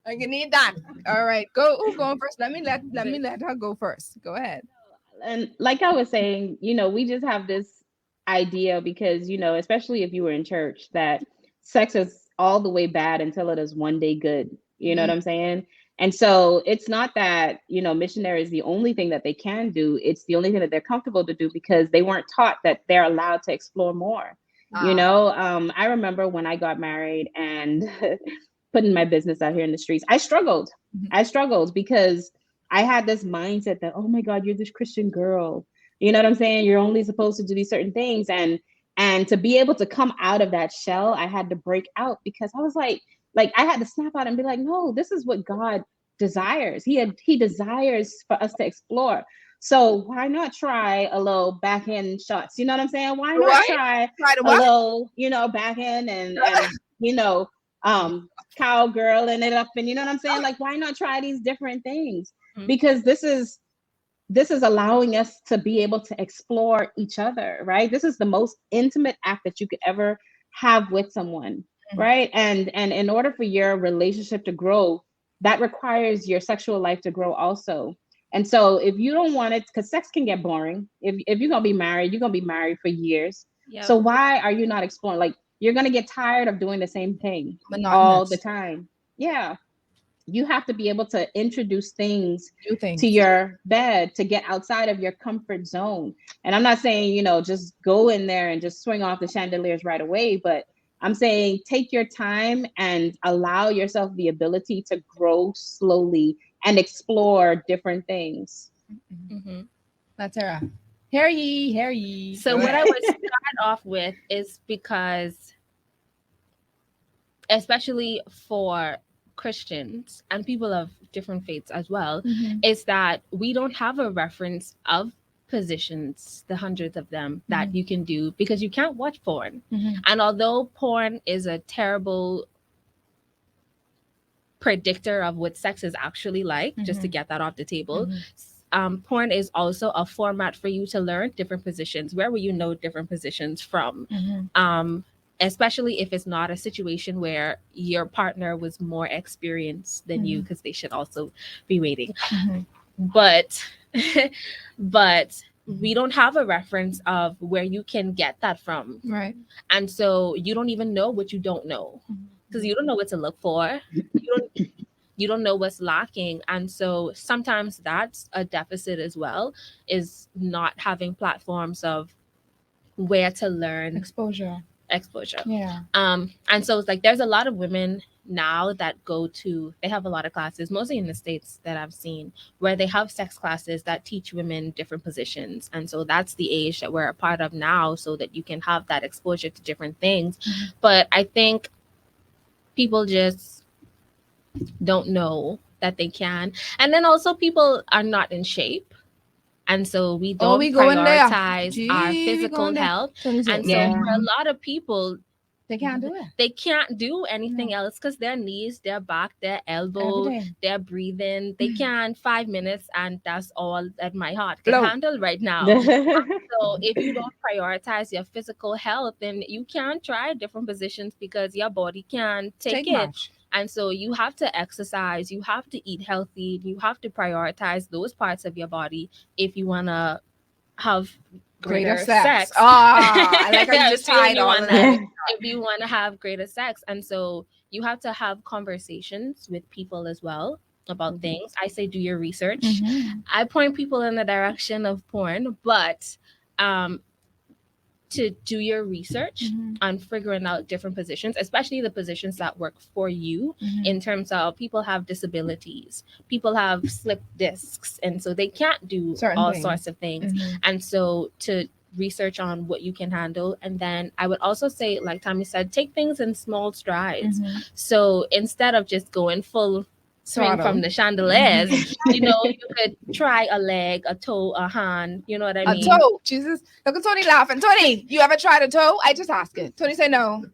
I need that. All right, go. Who's going first? Let me let her go first. Go ahead. And like I was saying, we just have this idea because, especially if you were in church, that sex is all the way bad until it is one day good. You know what I'm saying? And so it's not that, missionary is the only thing that they can do. It's the only thing that they're comfortable to do because they weren't taught that they're allowed to explore more. I remember when I got married and putting my business out here in the streets, I struggled. I struggled because I had this mindset that, oh my God, you're this Christian girl. You know what I'm saying? You're only supposed to do these certain things. And to be able to come out of that shell, I had to break out because I was like I had to snap out and be like, no, this is what God desires. He desires for us to explore. So why not try a little backhand shots? You know what I'm saying? Why not try a little, backhand and cowgirling it up and you know what I'm saying? Like, why not try these different things? Because this is allowing us to be able to explore each other, right? This is the most intimate act that you could ever have with someone, right? And in order for your relationship to grow, that requires your sexual life to grow also. And so if you don't want it, because sex can get boring. If you're gonna be married, you're gonna be married for years. Yep. So why are you not exploring? Like, you're gonna get tired of doing the same thing all the time. Yeah. You have to be able to introduce things to your bed to get outside of your comfort zone. And I'm not saying, just go in there and just swing off the chandeliers right away, but I'm saying take your time and allow yourself the ability to grow slowly and explore different things. That's her. Hear ye. So what I would start off with is because, especially for Christians and people of different faiths as well, is that we don't have a reference of positions, the hundreds of them that you can do because you can't watch porn. And although porn is a terrible predictor of what sex is actually like, just to get that off the table, porn is also a format for you to learn different positions. Where will you know different positions from? Especially if it's not a situation where your partner was more experienced than you, because they should also be waiting. But we don't have a reference of where you can get that from. Right. And so you don't even know what you don't know, because you don't know what to look for. You don't know what's lacking. And so sometimes that's a deficit as well, is not having platforms of where to learn. Exposure. Yeah. And so it's like there's a lot of women now that they have a lot of classes, mostly in the States that I've seen, where they have sex classes that teach women different positions. And so that's the age that we're a part of now, so that you can have that exposure to different things. But I think people just don't know that they can. And then also people are not in shape. And so we don't prioritize our physical health. And so for a lot of people, they can't do it. They can't do anything else because their knees, their back, their elbow, their breathing, they can't 5 minutes, and that's all that my heart can handle right now. So if you don't prioritize your physical health, then you can't try different positions because your body can't take it. Much. And so you have to exercise, you have to eat healthy, you have to prioritize those parts of your body if you want to have greater sex. I like how you tied all of that. If you want to have greater sex. And so you have to have conversations with people as well about things. I say do your research. I point people in the direction of porn, but to do your research on figuring out different positions, especially the positions that work for you, in terms of people have disabilities, people have slip discs, and so they can't do all sorts of things. And so to research on what you can handle. And then I would also say, like Tammy said, take things in small strides. So instead of just going full swing from the chandeliers, you know, you could try a leg, a toe, a hand, you know what I mean? A toe, Jesus. Look at Tony laughing. Tony, you ever tried a toe? I just asked it. Tony said no.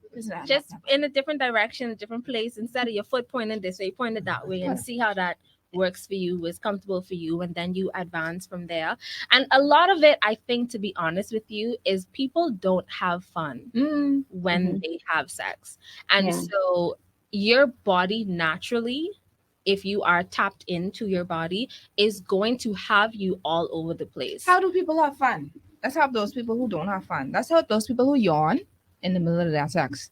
Just in a different direction, a different place. Instead of your foot pointing this way, point it that way, and see how that works for you, is comfortable for you, and then you advance from there. And a lot of it, I think, to be honest with you, is people don't have fun when they have sex. And so your body naturally, if you are tapped into your body, is going to have you all over the place. How do people have fun? Let's help those people who don't have fun. Let's help those people who yawn in the middle of their sex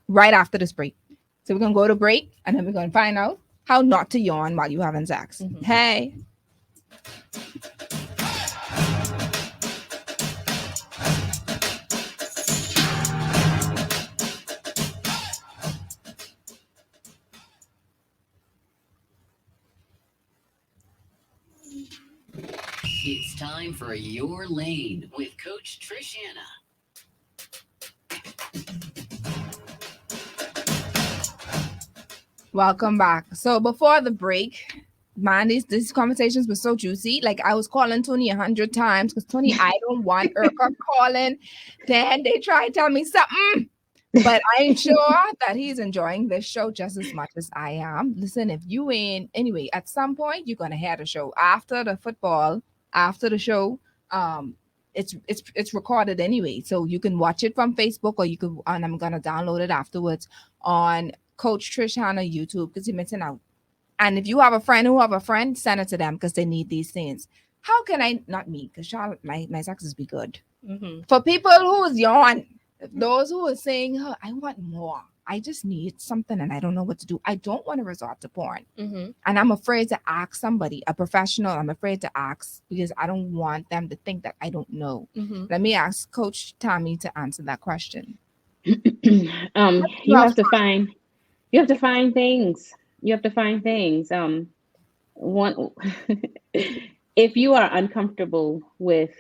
right after this break. So we're going to go to break, and then we're going to find out how not to yawn while you're having sex. Hey. It's time for Your Lane with Coach Trish Hanna. Welcome back. So before the break, man, these conversations were so juicy. Like I was calling Tony 100 times because Tony, I don't want Urka calling. Then they try to tell me something. But I'm sure that he's enjoying this show just as much as I am. Listen, if you ain't, anyway, at some point you're gonna hear the show after the football, after the show. It's recorded anyway, so you can watch it from Facebook, or you could, and I'm gonna download it afterwards on Coach Trish Hanna YouTube, because you're missing out. And if you have a friend who have a friend, send it to them because they need these things. How can I, not me, because Charlotte, my sexes be good. For people who is yawn, those who are saying, oh, I want more, I just need something and I don't know what to do, I don't want to resort to porn. And I'm afraid to ask somebody, a professional. I'm afraid to ask because I don't want them to think that I don't know. Let me ask Coach Tammy to answer that question. You have to find things. You have to find things. One, if you are uncomfortable with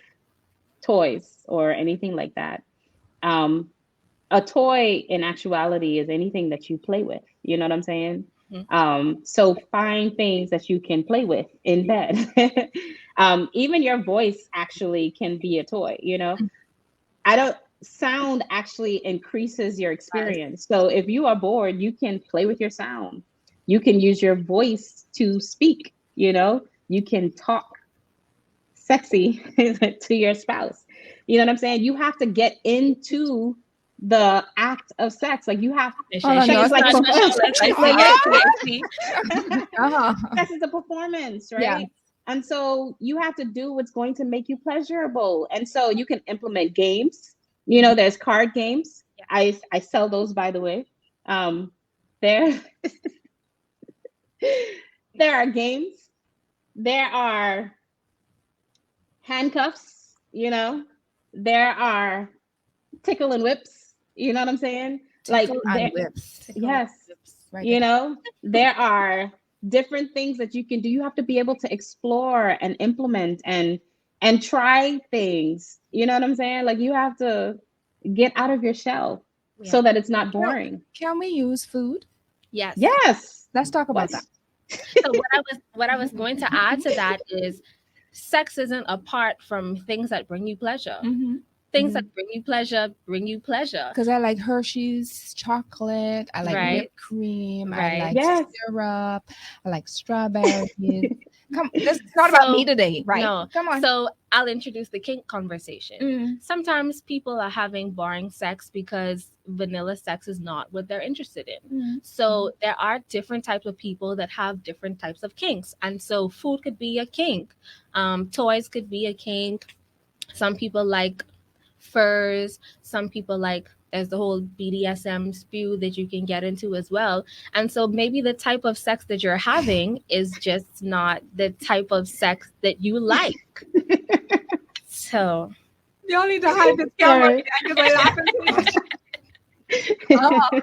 toys or anything like that, a toy in actuality is anything that you play with. You know what I'm saying? So find things that you can play with in bed. Even your voice actually can be a toy, you know? Sound actually increases your experience. So if you are bored, you can play with your sound. You can use your voice to speak, you know? You can talk sexy to your spouse. You know what I'm saying? You have to get into the act of sex. Like you have sex is a performance, right? Yeah. And so you have to do what's going to make you pleasurable. And so you can implement games. You know, there's card games. I sell those, by the way. There are games. There are handcuffs, you know. There are tickle and whips. You know what I'm saying? Tickle and whips. Yes. Right, you know, there are different things that you can do. You have to be able to explore and implement and try things. You know what I'm saying? Like you have to get out of your shell so that it's not boring. Can we use food? Yes. Let's talk about that. So what I was going to add to that is sex isn't apart from things that bring you pleasure. Mm-hmm. Things that bring you pleasure. Because I like Hershey's chocolate. I like Right. whipped cream. Right. I like Yes. syrup. I like strawberries. Come, this is not about me today, right? No. Come on. So I'll introduce the kink conversation. Mm. Sometimes people are having boring sex because vanilla sex is not what they're interested in. Mm. So there are different types of people that have different types of kinks. And so food could be a kink. Toys could be a kink. Some people like furs. Some people like, there's the whole BDSM spew that you can get into as well. And so maybe the type of sex that you're having is just not the type of sex that you like. So Y'all need to hide this camera because I laughing too much.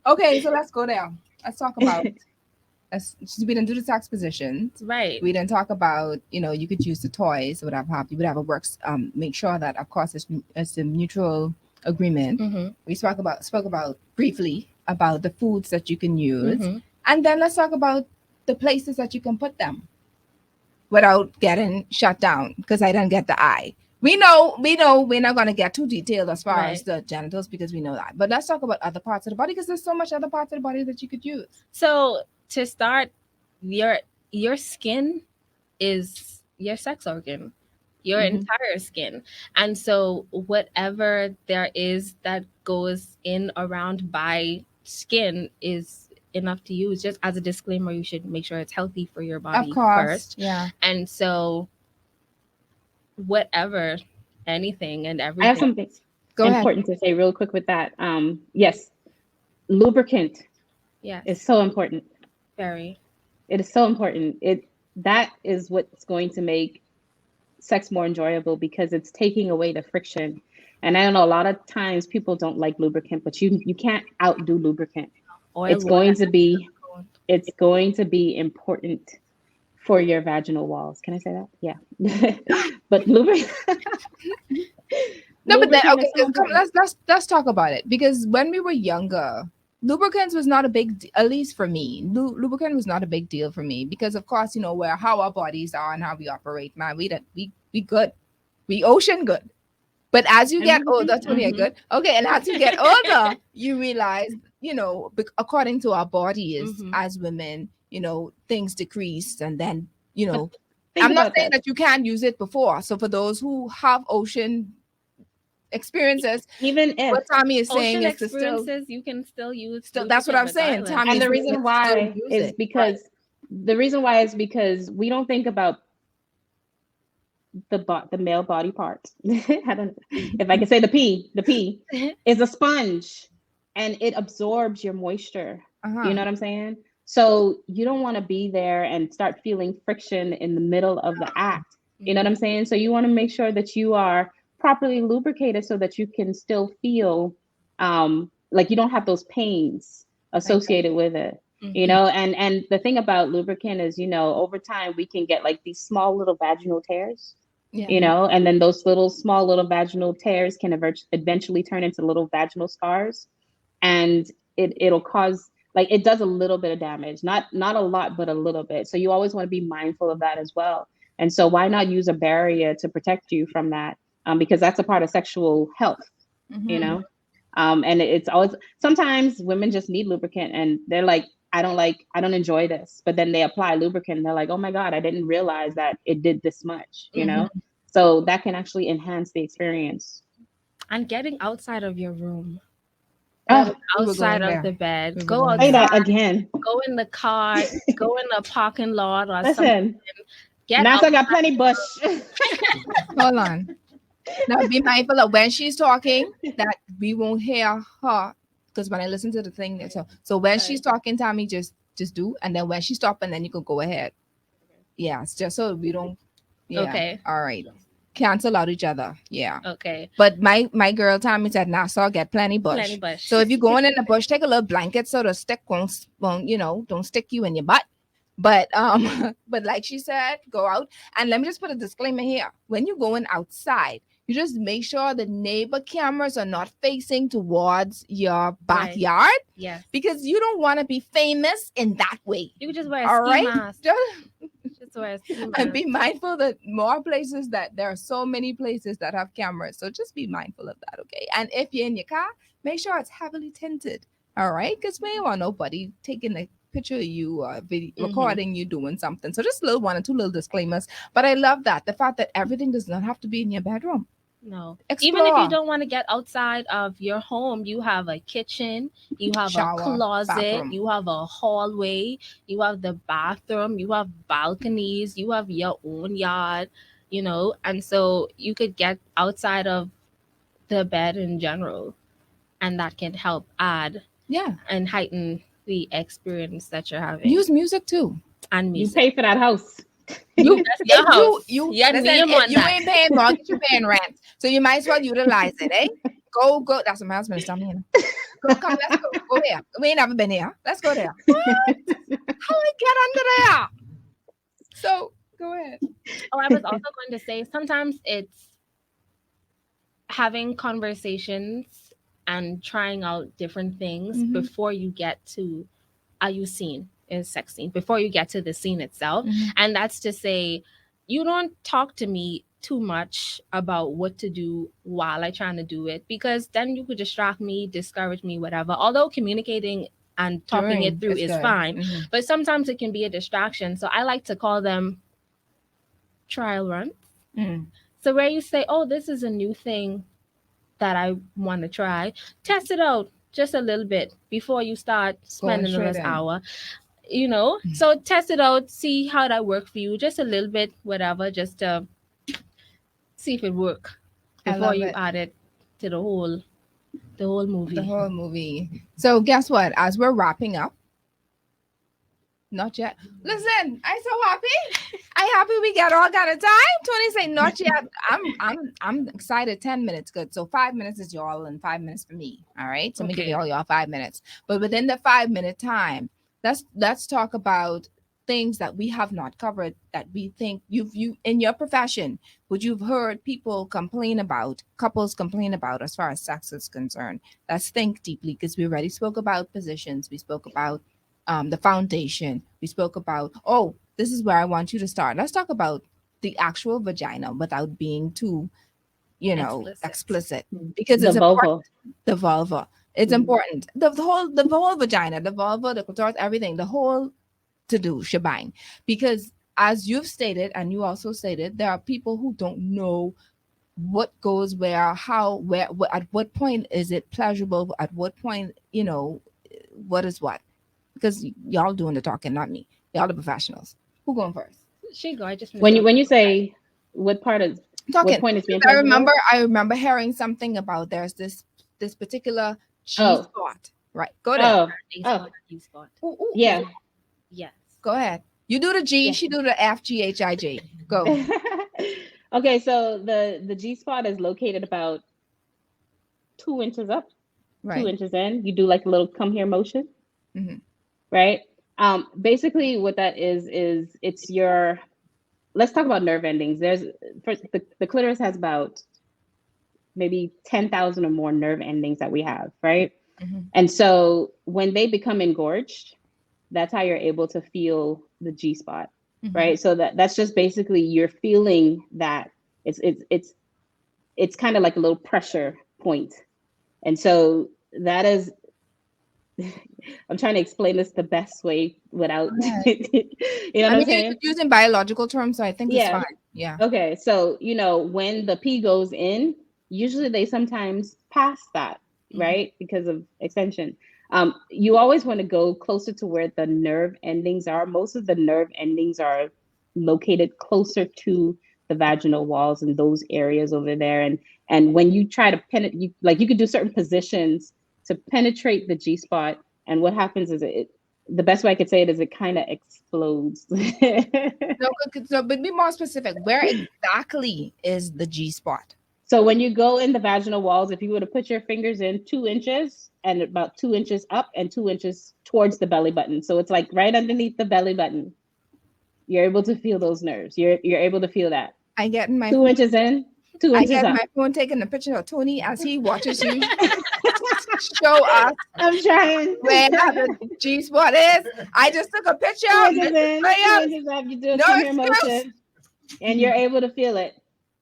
Okay, so let's go there. Let's talk about. We didn't do the sex positions. Right. We didn't talk about, you could use the toys, whatever. Whatever works. Make sure that, of course, it's a mutual agreement. Mm-hmm. We spoke about briefly about the foods that you can use, Mm-hmm. and then let's talk about the places that you can put them without getting shut down. Because I didn't get the eye. We know we're not going to get too detailed as far as the genitals because we know that. But let's talk about other parts of the body because there's so much other parts of the body that you could use. So to start, your skin is your sex organ, your entire skin. And so whatever there is that goes in around by skin is enough to use. Just as a disclaimer, you should make sure it's healthy for your body Of course. first. Yeah. And so whatever, anything and everything. I have something important to say real quick with that. Yes, lubricant is so important. Very. It is so important. That is what's going to make sex more enjoyable because it's taking away the friction. And I don't know, a lot of times people don't like lubricant, but you can't outdo lubricant. It's going to be important for your vaginal walls. Can I say that? Yeah. But lubricant. No, but then, okay, let's talk about it because when we were younger, lubricants was not a big deal, at least for me. Lubricant was not a big deal for me because, of course, how our bodies are and how we operate, man. We good, we ocean good. But as you get older, that's when we are good. Okay, and as you get older, you realize, according to our bodies as women, things decrease, and then I'm not saying that you can't use it before. So for those who have ocean experiences, even if what Tammy is saying is experiences, you can still use. That's what I'm saying. Tammy, and the reason why is because we don't think about the male body part. I don't if I can say the P is a sponge, and it absorbs your moisture. You know what I'm saying? So you don't want to be there and start feeling friction in the middle of the act. You know what I'm saying? So you want to make sure that you are properly lubricated so that you can still feel like you don't have those pains associated with it. And the thing about lubricant is, over time we can get like these small little vaginal tears, and then those small little vaginal tears can eventually turn into little vaginal scars, and it'll cause, like, it does a little bit of damage, not a lot, but a little bit. So you always want to be mindful of that as well. And so why not use a barrier to protect you from that? Because that's a part of sexual health, and it's always, sometimes women just need lubricant and they're like, I don't enjoy this, but then they apply lubricant and they're like, oh my God, I didn't realize that it did this much, so that can actually enhance the experience. And getting outside of your room. Outside of the bed, go outside. Say that again. Go in the car, go in the parking lot or something. Listen, now I got plenty bush. Hold on. Now be mindful of when she's talking that we won't hear her, because when I listen to the thing, so when she's talking, Tammy, just do, and then when she stops, and then you can go ahead. Yeah, it's just so we don't. Yeah. Okay. All right. Cancel out each other. Yeah. Okay. But my girl Tammy said, Nassau get plenty bush. Plenty bush. So if you're going in the bush, take a little blanket so the stick won't don't stick you in your butt. But like she said, go out. And let me just put a disclaimer here. When you're going outside, you just make sure the neighbor cameras are not facing towards your backyard. Right. Yeah. Because you don't want to be famous in that way. You can just wear a ski mask. Just That's where I see And be mindful that more places that there are so many places that have cameras. So just be mindful of that, okay? And if you're in your car, make sure it's heavily tinted, all right? Because we don't want nobody taking a picture of you or recording you doing something. So just little one or two little disclaimers. But I love that. The fact that everything does not have to be in your bedroom. No. Explore. Even if you don't want to get outside of your home, you have a kitchen, you have Shower, a closet, bathroom. you have a hallway, you have the bathroom, you have balconies, you have your own yard, you know, and so you could get outside of the bed in general, and that can help add and heighten the experience that you're having. Use music too. And music. You pay for that house. You ain't paying mortgage, you're paying rent. So you might as well utilize it, eh? Go. That's what my husband is telling me. Go, come, let's go. Go there. We ain't never been here. Let's go there. What? How I get under there? So go ahead. Oh, I was also going to say sometimes it's having conversations and trying out different things before you get to are you seen? Is sex scene before you get to the scene itself. And that's to say, you don't talk to me too much about what to do while I'm trying to do it, because then you could distract me, discourage me, whatever. Although communicating and talking it through is fine, but sometimes it can be a distraction. So I like to call them trial runs. So where you say, oh, this is a new thing that I want to try, test it out just a little bit before you start spending the next hour. You know, so test it out, see how that works for you, just a little bit, whatever, just to see if it works before you add it to the whole movie. The whole movie. So guess what? As we're wrapping up, not yet. Listen, I'm so happy. I'm happy we got all kind of time. Tony say not yet. I'm excited. 10 minutes, good. So 5 minutes is y'all and 5 minutes for me. All right. So I'm gonna give y'all 5 minutes. But within the 5 minute time, let's talk about things that we have not covered that we think you in your profession, what you've heard people complain about, couples complain about as far as sex is concerned. Let's think deeply, because we already spoke about positions. We spoke about the foundation. We spoke about, oh, this is where I want you to start. Let's talk about the actual vagina without being too, explicit. Because it's important. The vulva. It's important. The whole vagina, the vulva, the clitoris, everything, the whole to-do shebang. Because as you've stated, and you also stated, there are people who don't know what goes where, how, where, at what point is it pleasurable, at what point, what is what. Because y'all doing the talking, not me. Y'all the professionals. Who going first? She go. I just when you say what part of talking, what point is being I remember hearing something about there's this particular G spot. Right. Go there. G spot. Yeah. Yes. Go ahead. You do the G, she do the F, G, H, I, J. Go. Okay, so the G spot is located about 2 inches up, 2 inches in. You do like a little come here motion. Right. Basically what that is it's your, let's talk about nerve endings. There's the clitoris has about maybe 10,000 or more nerve endings that we have, right? And so when they become engorged, that's how you're able to feel the G spot, right? So that's just basically you're feeling that it's kind of like a little pressure point. And so that is, I'm trying to explain this the best way without, I'm saying? Using biological terms, so I think it's fine. Yeah. Okay. So, when the pee goes in, usually they sometimes pass that, right? Because of extension. You always want to go closer to where the nerve endings are. Most of the nerve endings are located closer to the vaginal walls and those areas over there. And when you try to penetrate, you could do certain positions to penetrate the G spot. And what happens is the best way I could say it is it kind of explodes. So, but be more specific. Where exactly is the G spot? So when you go in the vaginal walls, if you were to put your fingers in 2 inches and about 2 inches up and 2 inches towards the belly button. So it's like right underneath the belly button. You're able to feel those nerves. You're able to feel that. I get in my 2 inches in, 2 inches up. I get my phone taking a picture of Tony as he watches you. show us I'm trying. where the G spot is. I just took a picture. 2 inches in, 2 inches up. You do a No come here excuse. motion, and you're able to feel it.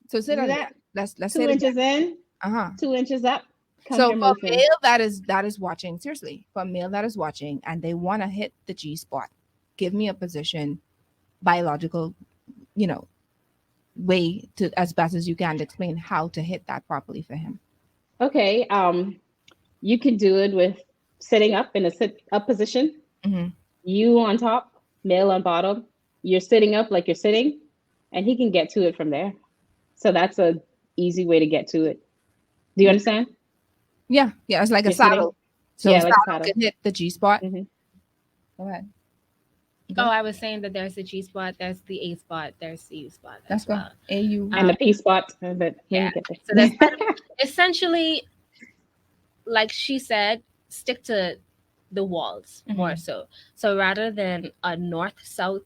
So sit Do on that. that. Let's 2 say it inches again. in, 2 inches up. Come So here for motion. male that is watching, seriously, for male that is watching and they want to hit the G spot, give me a position, biological, way to as best as you can to explain how to hit that properly for him. Okay. You can do it with sitting up in a sit up position. Mm-hmm. You on top, male on bottom. You're sitting up like you're sitting, and he can get to it from there. So that's a easy way to get to it. Do you understand? Yeah, it's like You're a saddle. So Yeah, like a saddle saddle. can hit the G spot. Mm-hmm. Go ahead. Oh, I was saying that there's the G spot, there's the A spot, there's the U spot. Let's go. AU. And the P spot. But Yeah. get there. So that's essentially, like she said, stick to the walls more so. So rather than a north-south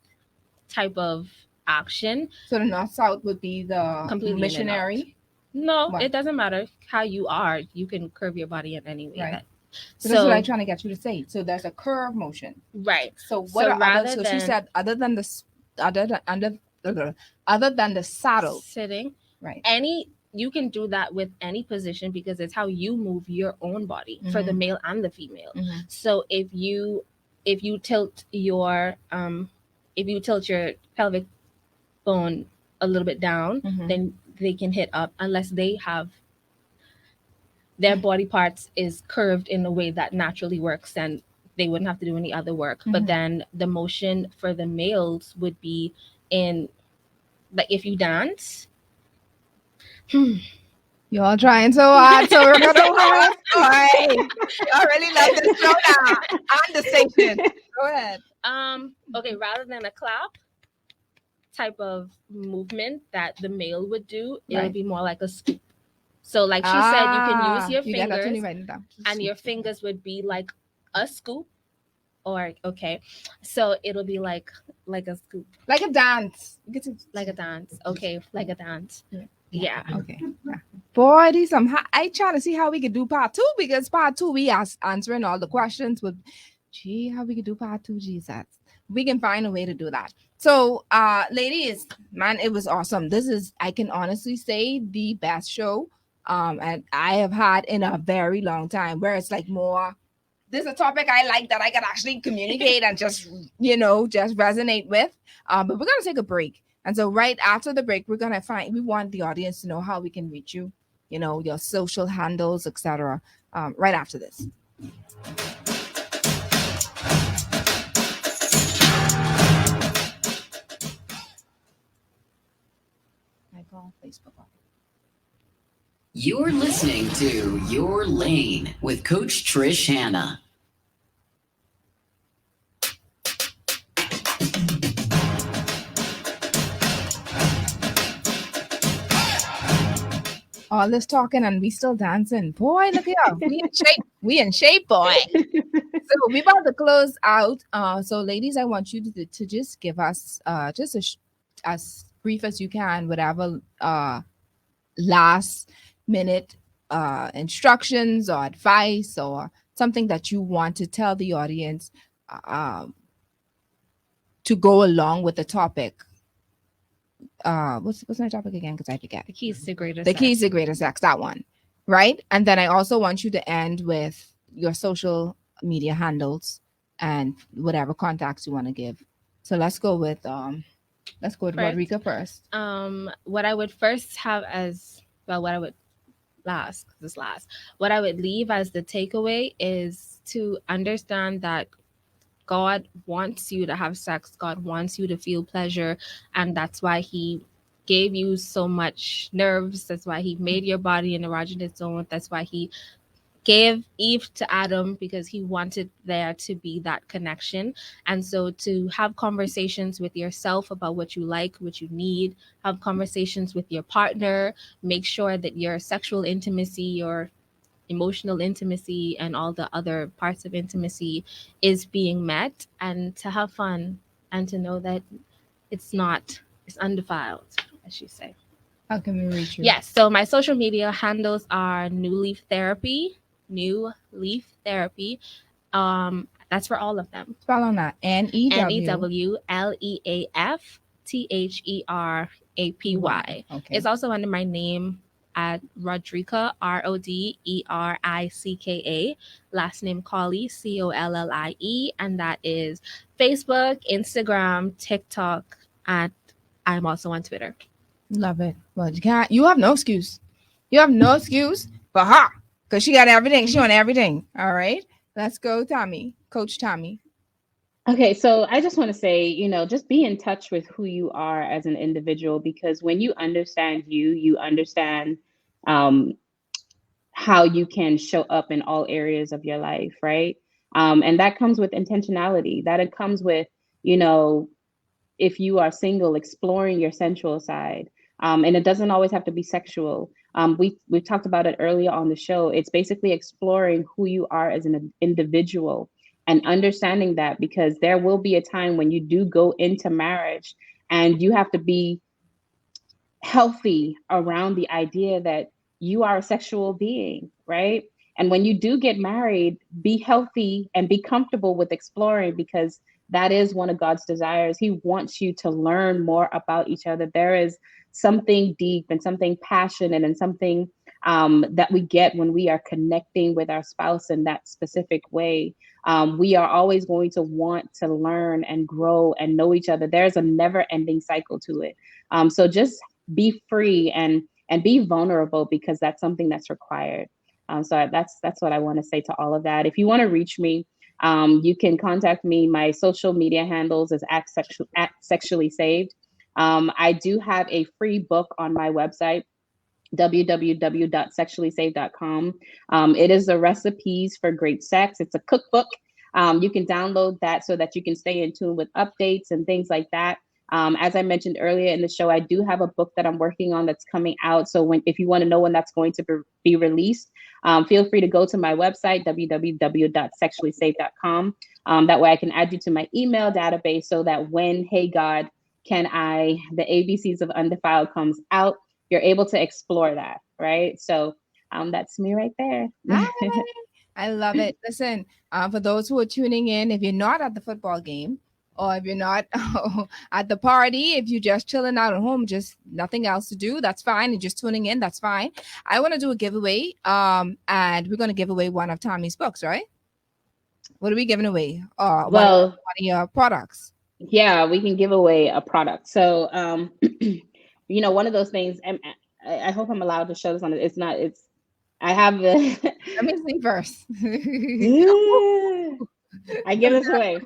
type of action. So the north-south would be the Completely missionary. No, What? it doesn't matter how you are. You can curve your body in any way. Right. So that's what I'm trying to get you to say. So there's a curve motion. Right. So what are other, so she said other than the saddle. Sitting. Right. You can do that with any position because it's how you move your own body for the male and the female. Mm-hmm. So if you tilt your pelvic bone a little bit down, then they can hit up unless they have their body parts is curved in a way that naturally works and they wouldn't have to do any other work. But then the motion for the males would be in, like, if you dance. You all trying so hard, so we're gonna work. I really love this show now. On the station. Go ahead. Okay, rather than a clap type of movement that the male would do, it would be more like a scoop. So like she said, you can use your fingers and your fingers would be like a scoop. Or so it'll be like a scoop. Like a dance. Like a dance. Okay, like a dance. Yeah. Okay. Yeah. Boy, these I trying to see how we could do part 2 because part 2 we answering all the questions with how we could do part 2, Jesus. We can find a way to do that. So ladies, man, it was awesome. This is, I can honestly say, the best show and I have had in a very long time, where it's like more, this is a topic I like that I can actually communicate and just resonate with. But we're gonna take a break. And so right after the break, we want the audience to know how we can reach you, your social handles, etc. Right after this. Facebook. You're listening to Your Lane with Coach Trish Hanna. All this talking and we still dancing. Boy, look here. We in shape. We in shape, boy. So we about to close out. So ladies, I want you to just give us just as brief as you can, whatever last minute instructions or advice or something that you want to tell the audience to go along with the topic. What's my topic again? Because I forget. The keys to greater sex, that one. Right. And then I also want you to end with your social media handles and whatever contacts you want to give. So let's go with Rodericka first. What I would first have what I would leave as the takeaway is to understand that God wants you to have sex. God wants you to feel pleasure. And that's why he gave you so much nerves. That's why he made your body an erogenous zone. That's why he gave Eve to Adam, because he wanted there to be that connection. And so to have conversations with yourself about what you like, what you need, have conversations with your partner, make sure that your sexual intimacy, your emotional intimacy, and all the other parts of intimacy is being met, and to have fun and to know that it's undefiled, as you say. How can we reach you? Yes. So my social media handles are New Leaf Therapy New Leaf Therapy. That's for all of them. Spell on that. NEWLEAFTHERAPY. Okay. It's also under my name at Rodericka, RODERICKA. Last name Collie, COLLIE, and that is Facebook, Instagram, TikTok, and I'm also on Twitter. Love it. Well, you have no excuse. You have no excuse for her because she got everything. She on everything. All right. Let's go, Tammy. Coach Tammy. Okay, so I just want to say, just be in touch with who you are as an individual, because when you understand you understand how you can show up in all areas of your life, right? And that comes with intentionality. That it comes with, if you are single, exploring your sensual side. And it doesn't always have to be sexual. We've talked about it earlier on the show. It's basically exploring who you are as an individual and understanding that, because there will be a time when you do go into marriage and you have to be healthy around the idea that you are a sexual being, right? And when you do get married, be healthy and be comfortable with exploring, because that is one of God's desires. He wants you to learn more about each other. There is something deep and something passionate and something that we get when we are connecting with our spouse in that specific way. We are always going to want to learn and grow and know each other. There's a never-ending cycle to it. So just be free and be vulnerable, because that's something that's required. So that's what I want to say to all of that. If you want to reach me, you can contact me. My social media handles is at Sexually Saved. I do have a free book on my website, www.sexuallysaved.com. It is the recipes for great sex. It's a cookbook. You can download that so that you can stay in tune with updates and things like that. As I mentioned earlier in the show, I do have a book that I'm working on that's coming out. So if you want to know when that's going to be released, feel free to go to my website, www.sexuallysaved.com. That way I can add you to my email database so that when Hey God, Can I, the ABCs of Undefiled comes out, you're able to explore that, right? So that's me right there. I love it. Listen, for those who are tuning in, if you're not at the football game, or if you're not at the party, if you're just chilling out at home, just nothing else to do, that's fine. You're just tuning in, that's fine. I want to do a giveaway, and we're going to give away one of Tammy's books, right? What are we giving away? One of your products. Yeah, we can give away a product. So, one of those things, and I hope I'm allowed to show this on it. I have the. Let me see first. I give this away.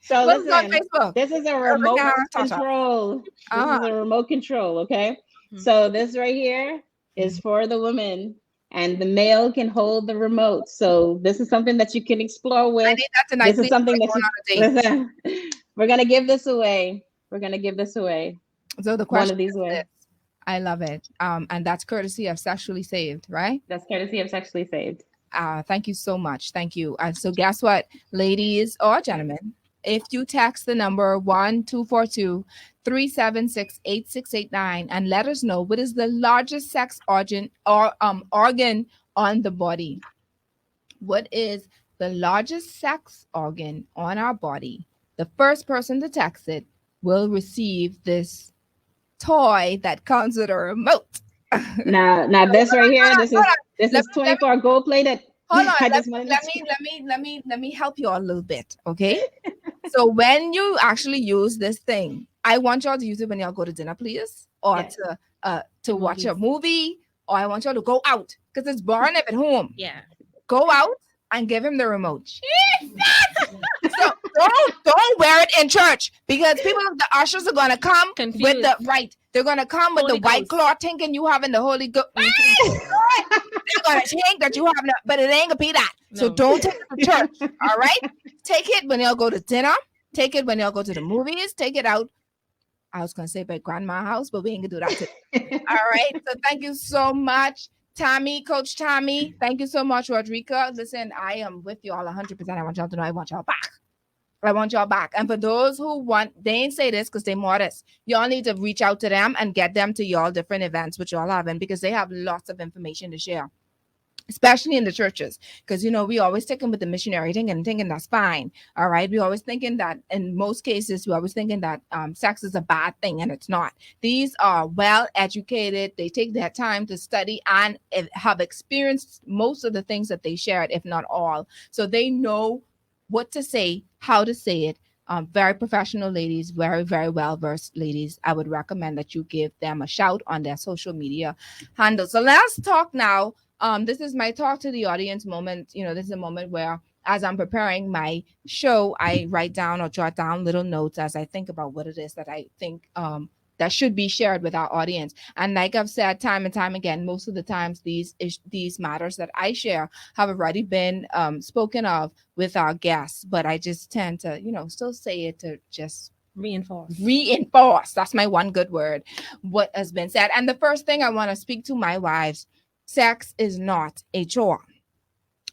So listen, this is a remote control. This is a remote control, okay? Mm-hmm. So this right here is for the woman, and the male can hold the remote. So this is something that you can explore with. I need that tonight. This is something that listen, we're gonna give this away. We're gonna give this away. So the question one of these ways. I love it. And that's courtesy of Sexually Saved, right? That's courtesy of Sexually Saved. Thank you so much. Thank you. So guess what, ladies or gentlemen? If you text the number 1-242-376-8689 and let us know what is the largest sex organ on the body. What is the largest sex organ on our body? The first person to text it will receive this toy that comes with a remote. Now this right here, this is 24 gold plated. Hold on, let me help you all a little bit, okay? So when you actually use this thing, I want y'all to use it when y'all go to dinner, please, or to watch a movie, or I want y'all to go out because it's boring at home. Yeah, go out and give him the remote. So don't wear it in church, because the ushers are gonna come confused with the right. They're gonna come with Holy the white cloth, thinking you having the Holy Ghost. They're gonna think that you have, but it ain't gonna be that. No. So don't take it to church. All right, take it when y'all go to dinner. Take it when y'all go to the movies. Take it out. I was gonna say by grandma's house, but we ain't gonna do that today. All right. So thank you so much, Tammy, Coach Tammy. Thank you so much, Rodericka. Listen, I am with you all 100%. I want y'all to know I want y'all back. I want y'all back. And for those who want, they ain't say this because they modest. Y'all need to reach out to them and get them to y'all different events which y'all having, because they have lots of information to share. especially in the churches, because we always sticking with the missionary thing and thinking that's fine. All right, we always thinking that in most cases we always thinking that sex is a bad thing, and it's not. These are well educated, they take their time to study and have experienced most of the things that they shared, if not all, so they know what to say, how to say it. Very professional ladies, very, very well versed ladies. I would recommend that you give them a shout on their social media handles. So let's talk now. This is my talk to the audience moment. This is a moment where, as I'm preparing my show, I write down or jot down little notes as I think about what it is that I think that should be shared with our audience. And like I've said time and time again, most of the times these matters that I share have already been spoken of with our guests, but I just tend to, still say it to just reinforce. That's my one good word, what has been said. And the first thing I want to speak to my wives: sex is not a chore.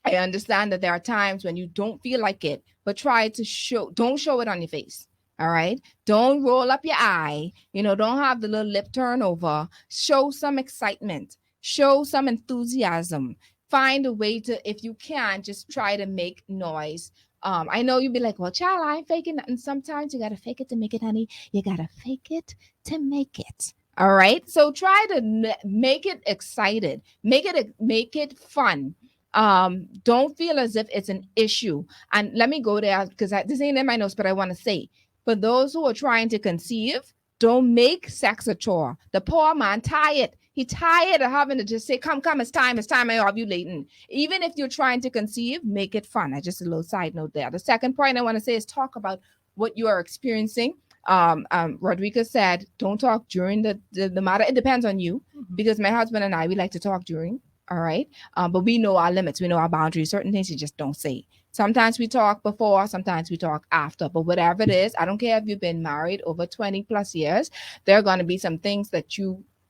I understand that there are times when you don't feel like it, but don't show it on your face. All right. Don't roll up your eye. Don't have the little lip turnover. Show some excitement. Show some enthusiasm. Find a way to, if you can, just try to make noise. I know you'd be like, well, child, I ain't faking nothing. Sometimes you got to fake it to make it, honey. You got to fake it to make it. All right. So try to make it excited. Make it fun. Don't feel as if it's an issue. And let me go there, because this ain't in my notes, but I want to say, for those who are trying to conceive, don't make sex a chore. The poor man tired. He tired of having to just say, come, it's time, I'm ovulating. Even if you're trying to conceive, make it fun. I just a little side note there. The second point I want to say is talk about what you are experiencing. Rodericka said, don't talk during the matter. It depends on you, because my husband and I, we like to talk during. All right. But we know our limits. We know our boundaries. Certain things you just don't say. Sometimes we talk before, sometimes we talk after, but whatever it is, I don't care if you've been married over 20 plus years, there are going to be some things that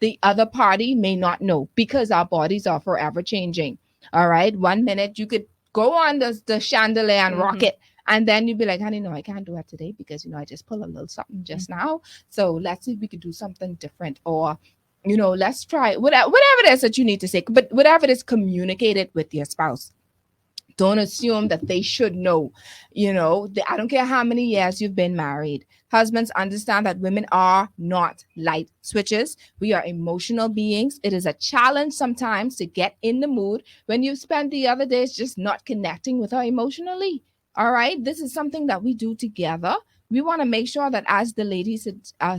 the other party may not know, because our bodies are forever changing. All right. 1 minute you could go on the chandelier and rock it. And then you'd be like, honey, no, I can't do that today because, I just pulled a little something just now. So let's see if we could do something different, or let's try whatever it is that you need to say, but whatever it is, communicate it with your spouse. Don't assume that they should know. I don't care how many years you've been married. Husbands, understand that women are not light switches. We are emotional beings. It is a challenge sometimes to get in the mood when you spent the other days just not connecting with her emotionally. All right. This is something that we do together. We want to make sure that, as the ladies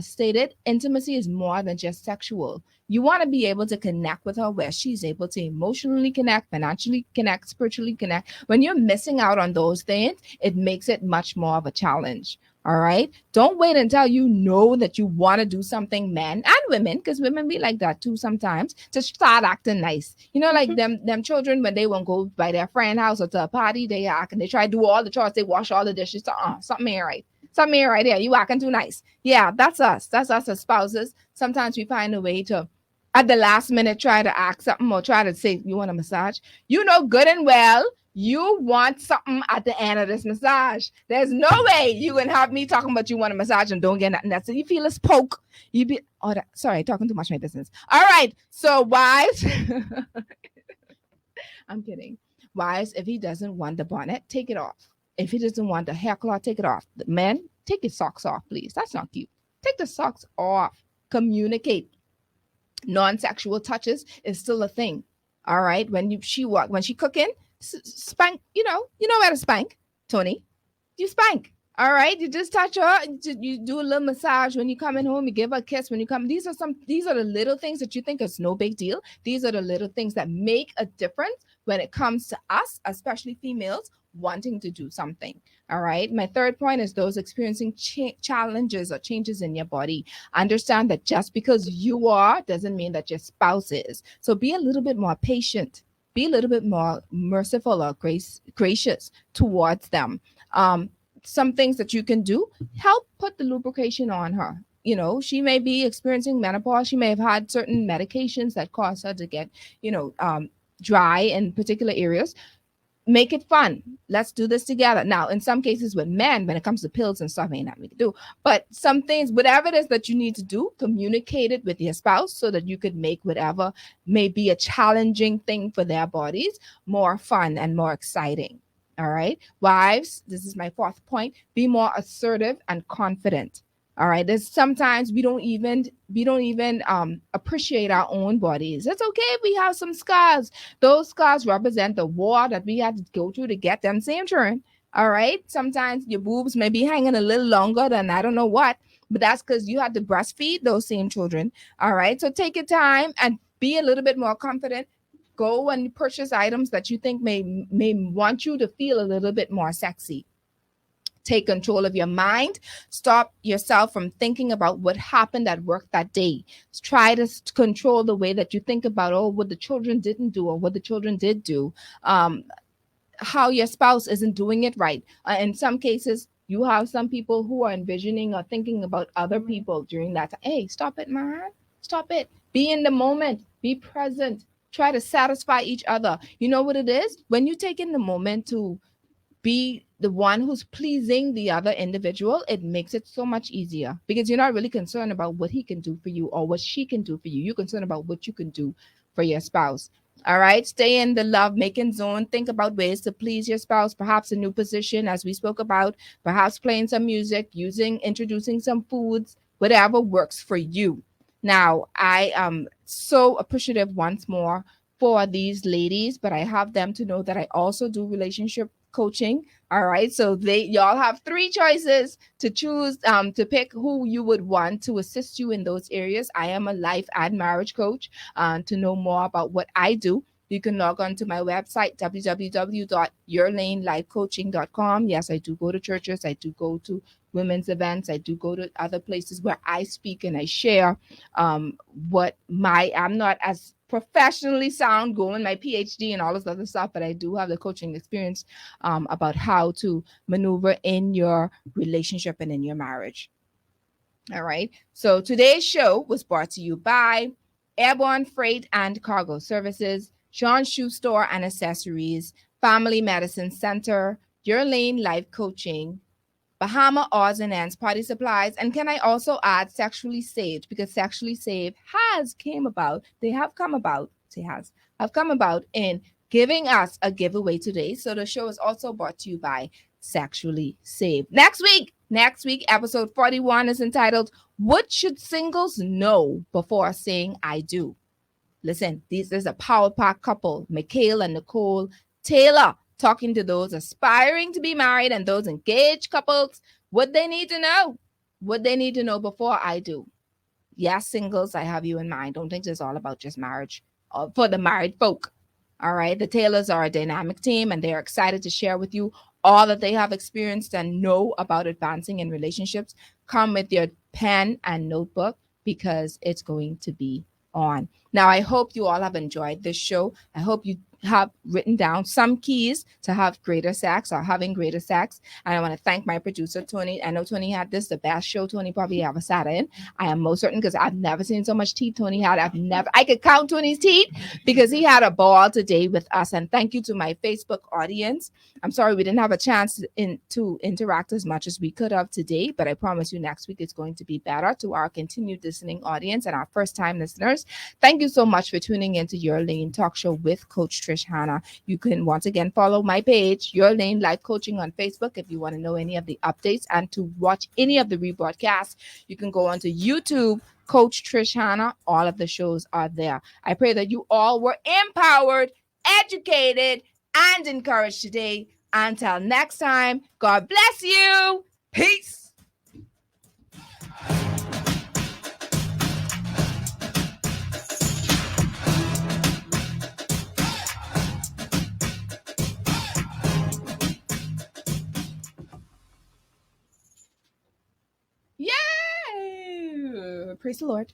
stated, intimacy is more than just sexual. You want to be able to connect with her where she's able to emotionally connect, financially connect, spiritually connect. When you're missing out on those things, it makes it much more of a challenge. All right. Don't wait until that you want to do something, men and women, because women be like that too sometimes, to start acting nice. Like them children, when they won't go by their friend house or to a party, they act and they try to do all the chores. They wash all the dishes. Something ain't right. Something ain't right there. You acting too nice. Yeah, that's us. That's us as spouses. Sometimes we find a way to, at the last minute, try to ask something or try to say, you want a massage? Good and well, you want something at the end of this massage. There's no way you can have me talking about you want a massage and don't get nothing. That's it. You feel us poke. Sorry, talking too much my business. All right. So wives, I'm kidding. Wives, if he doesn't want the bonnet, take it off. If he doesn't want the hair cloth, take it off. The men, take your socks off, please. That's not cute. Take the socks off. Communicate. Non-sexual touches is still a thing. All right. When she cooking, spank. You know where to spank, Tony. You spank. All right. You just touch her. You do a little massage when you coming home. You give her a kiss when you come. These are the little things that you think is no big deal. These are the little things that make a difference when it comes to us, especially females, wanting to do something. All right. My third point is those experiencing challenges or changes in your body. Understand that just because you are doesn't mean that your spouse is. So be a little bit more patient. Be a little bit more merciful or gracious towards them. Some things that you can do, help put the lubrication on her. She may be experiencing menopause. She may have had certain medications that cause her to get, dry in particular areas. make it fun. Let's do this together. Now, in some cases with men, when it comes to pills and stuff, ain't nothing we can do. But some things, whatever it is that you need to do, communicate it with your spouse so that you could make whatever may be a challenging thing for their bodies more fun and more exciting. All right. Wives, this is my fourth point, be more assertive and confident. All right. There's sometimes we don't even appreciate our own bodies. It's okay if we have some scars. Those scars represent the war that we had to go through to get them same turn. All right. Sometimes your boobs may be hanging a little longer than I don't know what, but that's because you had to breastfeed those same children. All right. So take your time and be a little bit more confident. Go and purchase items that you think may want you to feel a little bit more sexy. Take control of your mind. Stop yourself from thinking about what happened at work that day. Try to control the way that you think about, oh, what the children didn't do or what the children did do. How your spouse isn't doing it right. In some cases, you have some people who are envisioning or thinking about other people during that time. Hey, stop it, man. Stop it. Be in the moment. Be present. Try to satisfy each other. You know what it is? When you take in the moment to be the one who's pleasing the other individual, it makes it so much easier because you're not really concerned about what he can do for you or what she can do for you. You're concerned about what you can do for your spouse. All right. Stay in the love making zone. Think about ways to please your spouse, perhaps a new position, as we spoke about, perhaps playing some music, introducing some foods, whatever works for you. Now, I am so appreciative once more for these ladies, but I have them to know that I also do relationship coaching. All right. So y'all have three choices to choose, to pick who you would want to assist you in those areas. I am a life and marriage coach. To know more about what I do, you can log on to my website, www.yourlanelifecoaching.com. Yes, I do go to churches. I do go to women's events. I do go to other places where I speak and I share I'm not as professionally sound, going my PhD and all this other stuff, but I do have the coaching experience about how to maneuver in your relationship and in your marriage. All right. So today's show was brought to you by Airborne Freight and Cargo Services, Sean Shoe Store and Accessories, Family Medicine Center, Your Lane Life Coaching, Bahama Odds and Ends Party Supplies, and can I also add Sexually Saved, because Sexually Saved have come about in giving us a giveaway today. So the show is also brought to you by Sexually Saved. Next week, episode 41 is entitled, What Should Singles Know Before Saying I Do? Listen, this is a power pack couple, Mikhail and Nicole Taylor, talking to those aspiring to be married and those engaged couples, what they need to know before I do. Yes, singles, I have you in mind. Don't think it's all about just marriage for the married folk. All right. The Taylors are a dynamic team and they're excited to share with you all that they have experienced and know about advancing in relationships. Come with your pen and notebook because it's going to be on. Now, I hope you all have enjoyed this show. I hope you have written down some keys to have greater sex or having greater sex. And I want to thank my producer, Tony. I know Tony had the best show Tony probably ever sat in. I am most certain because I've never seen so much teeth Tony had. I could count Tony's teeth because he had a ball today with us. And thank you to my Facebook audience. I'm sorry we didn't have a chance to interact as much as we could have today, but I promise you next week it's going to be better. To our continued listening audience and our first-time listeners, thank you so much for tuning into Your Lane Talk Show with Coach Trish Hanna. You can once again follow my page, Your Lane Life Coaching, on Facebook if you want to know any of the updates and to watch any of the rebroadcasts. You can go onto YouTube, Coach Trish Hanna. All of the shows are there. I pray that you all were empowered, educated, and encouraged today. Until next time, God bless you. Peace. Yay! Praise the Lord.